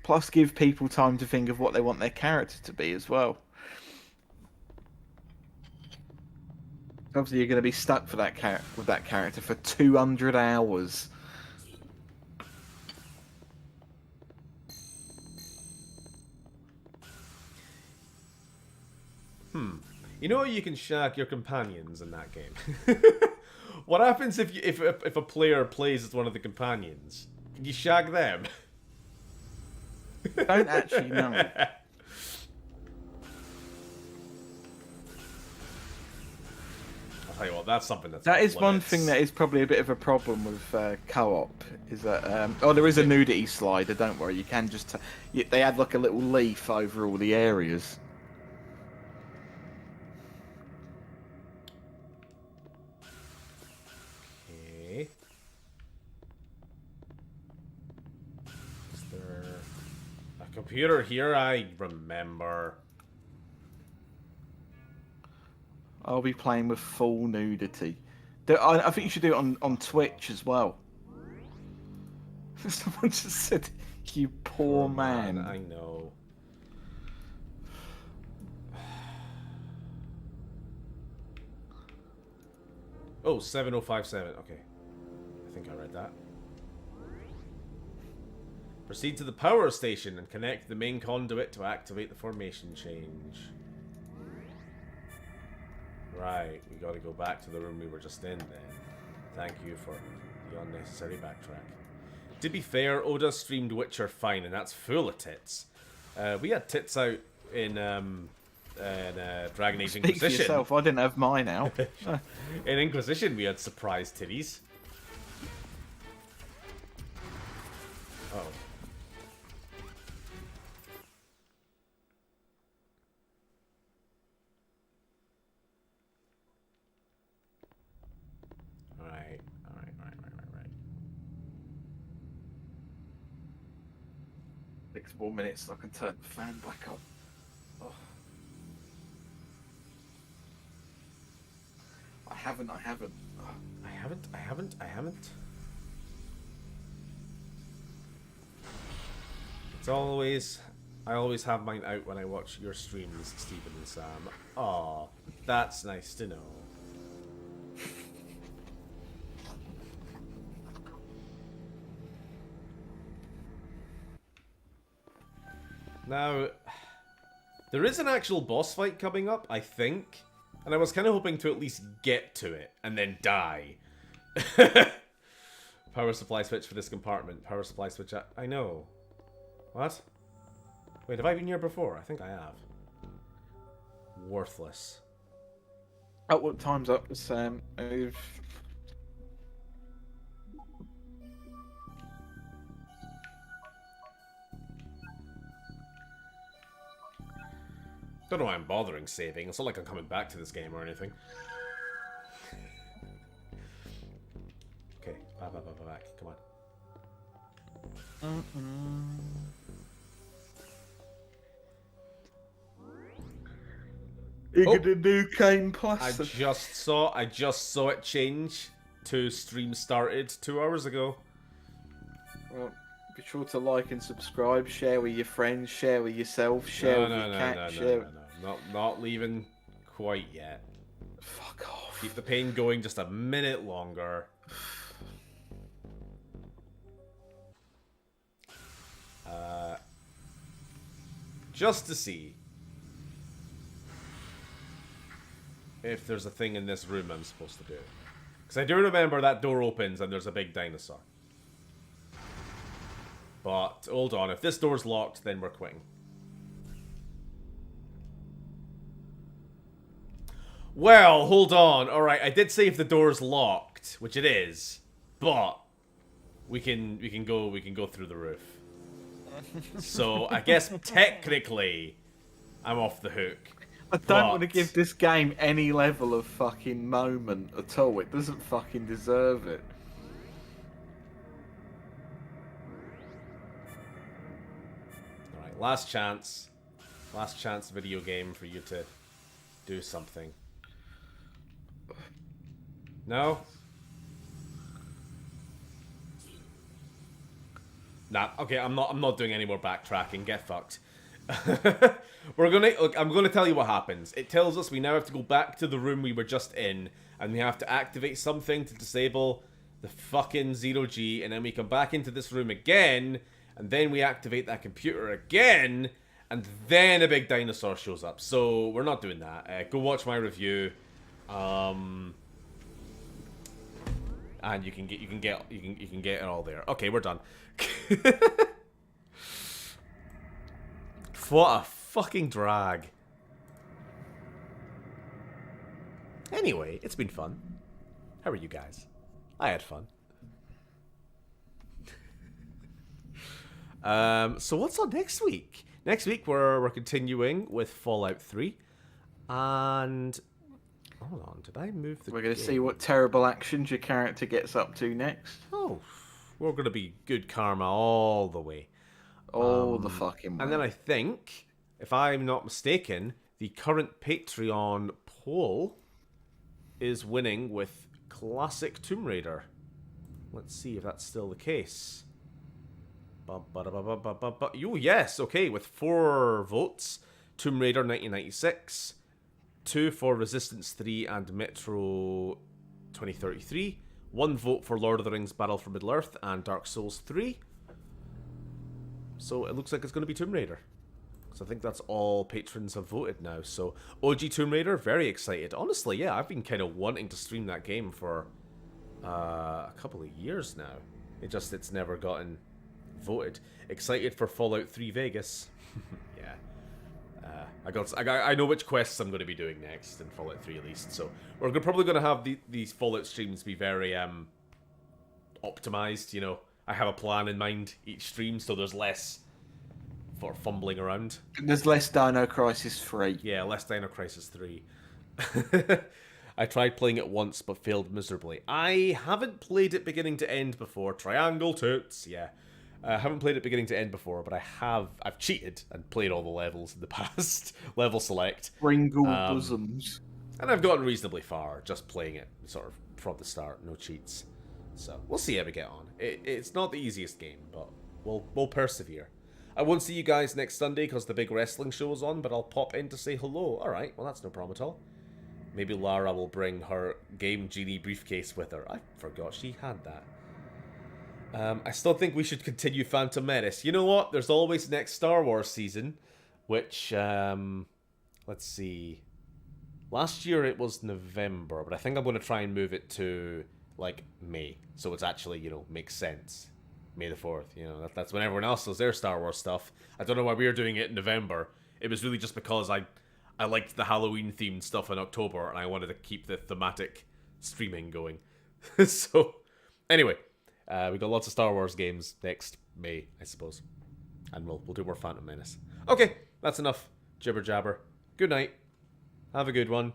Plus give people time to think of what they want their character to be as well. Obviously you're going to be stuck for that with that character for 200 hours. You know you can shag your companions in that game? What happens if a player plays as one of the companions? Can you shag them? Don't actually know. I'll tell you what, that's something that's That off is one limits. thing that is probably a bit of a problem with co-op. Is that oh, there is a nudity slider. Don't worry, you can just they add like a little leaf over all the areas. Okay. Is there a computer here? I remember. I'll be playing with full nudity. I think you should do it on Twitch as well. Someone just said, "You poor man." I know. Oh, 7057. Okay. I think I read that. Proceed to the power station and connect the main conduit to activate the formation change. Right, we gotta go back to the room we were just in then. Thank you for the unnecessary backtrack. To be fair, Oda streamed Witcher fine, and that's full of tits. We had tits out in Dragon Age Speak for Inquisition. yourself. I didn't have mine out. In Inquisition, we had surprise titties. Oh. Alright. 6 more minutes, so I can turn the fan back on. Oh. I haven't. Oh. I haven't. I always have mine out when I watch your streams, Stephen and Sam. Aw, that's nice to know. Now, there is an actual boss fight coming up, I think. And I was kind of hoping to at least get to it and then die. Power supply switch for this compartment. Power supply switch. I know. What? Wait, have I been here before? I think I have. Worthless. Oh, what time's up, Sam? Don't know why I'm bothering saving. It's not like I'm coming back to this game or anything. Okay, back. Come on. You gonna do Game Plus? I just saw it change to stream started 2 hours ago. Well, be sure to like and subscribe, share with your friends, share with yourself, share with your cat, share. Not leaving quite yet. Fuck off. Keep the pain going just a minute longer. Just to see if there's a thing in this room I'm supposed to do. Because I do remember that door opens and there's a big dinosaur. But, hold on, if this door's locked, then we're quitting. Well, hold on. Alright, I did say if the door's locked, which it is, but we can go through the roof. So, I guess technically, I'm off the hook. I don't want to give this game any level of fucking moment at all. It doesn't fucking deserve it. Alright, last chance. Last chance video game for you to do something. No? Nah, okay, I'm not doing any more backtracking. Get fucked. I'm gonna tell you what happens. It tells us we now have to go back to the room we were just in, and we have to activate something to disable the fucking zero G, and then we come back into this room again, and then we activate that computer again, and then a big dinosaur shows up. So we're not doing that. Go watch my review, and you can get it all there. Okay, we're done. What a fucking drag. Anyway, it's been fun. How are you guys? I had fun. So what's on next week? Next week we're continuing with Fallout 3. And hold on, did I move the We're going to game? see what terrible actions your character gets up to next. Oh, we're going to be good karma all the way. All the fucking way. And then I think, if I'm not mistaken, the current Patreon poll is winning with Classic Tomb Raider. Let's see if that's still the case. Oh, yes, okay, with 4 votes. Tomb Raider 1996, 2 for Resistance 3 and Metro 2033, 1 vote for Lord of the Rings Battle for Middle-earth and Dark Souls 3. So it looks like it's going to be Tomb Raider. So I think that's all patrons have voted now. So OG Tomb Raider, very excited. Honestly, yeah, I've been kind of wanting to stream that game for a couple of years now. It's never gotten voted. Excited for Fallout 3 Vegas. Yeah. I know which quests I'm going to be doing next in Fallout 3 at least. So we're probably going to have these Fallout streams be very optimized, you know. I have a plan in mind each stream, so there's less for fumbling around. There's less Dino Crisis 3. Yeah, less Dino Crisis 3. I tried playing it once, but failed miserably. I haven't played it beginning to end before. Triangle toots, yeah. I haven't played it beginning to end before, but I've cheated and played all the levels in the past. Level select. Pringle bosoms. And I've gotten reasonably far just playing it sort of from the start, no cheats. So we'll see how we get on. It's not the easiest game, but we'll persevere. I won't see you guys next Sunday because the big wrestling show is on, but I'll pop in to say hello. Alright, well that's no problem at all. Maybe Lara will bring her Game Genie briefcase with her. I forgot she had that. I still think we should continue Phantom Menace. You know what? There's always next Star Wars season, which, let's see. Last year it was November, but I think I'm going to try and move it to, like, May. So it's actually, you know, makes sense. May the 4th, you know, that's when everyone else does their Star Wars stuff. I don't know why we're doing it in November. It was really just because I liked the Halloween-themed stuff in October, and I wanted to keep the thematic streaming going. So, anyway. We got lots of Star Wars games next May, I suppose. And we'll do more Phantom Menace. Okay, that's enough jibber jabber. Good night. Have a good one.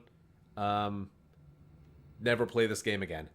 Never play this game again.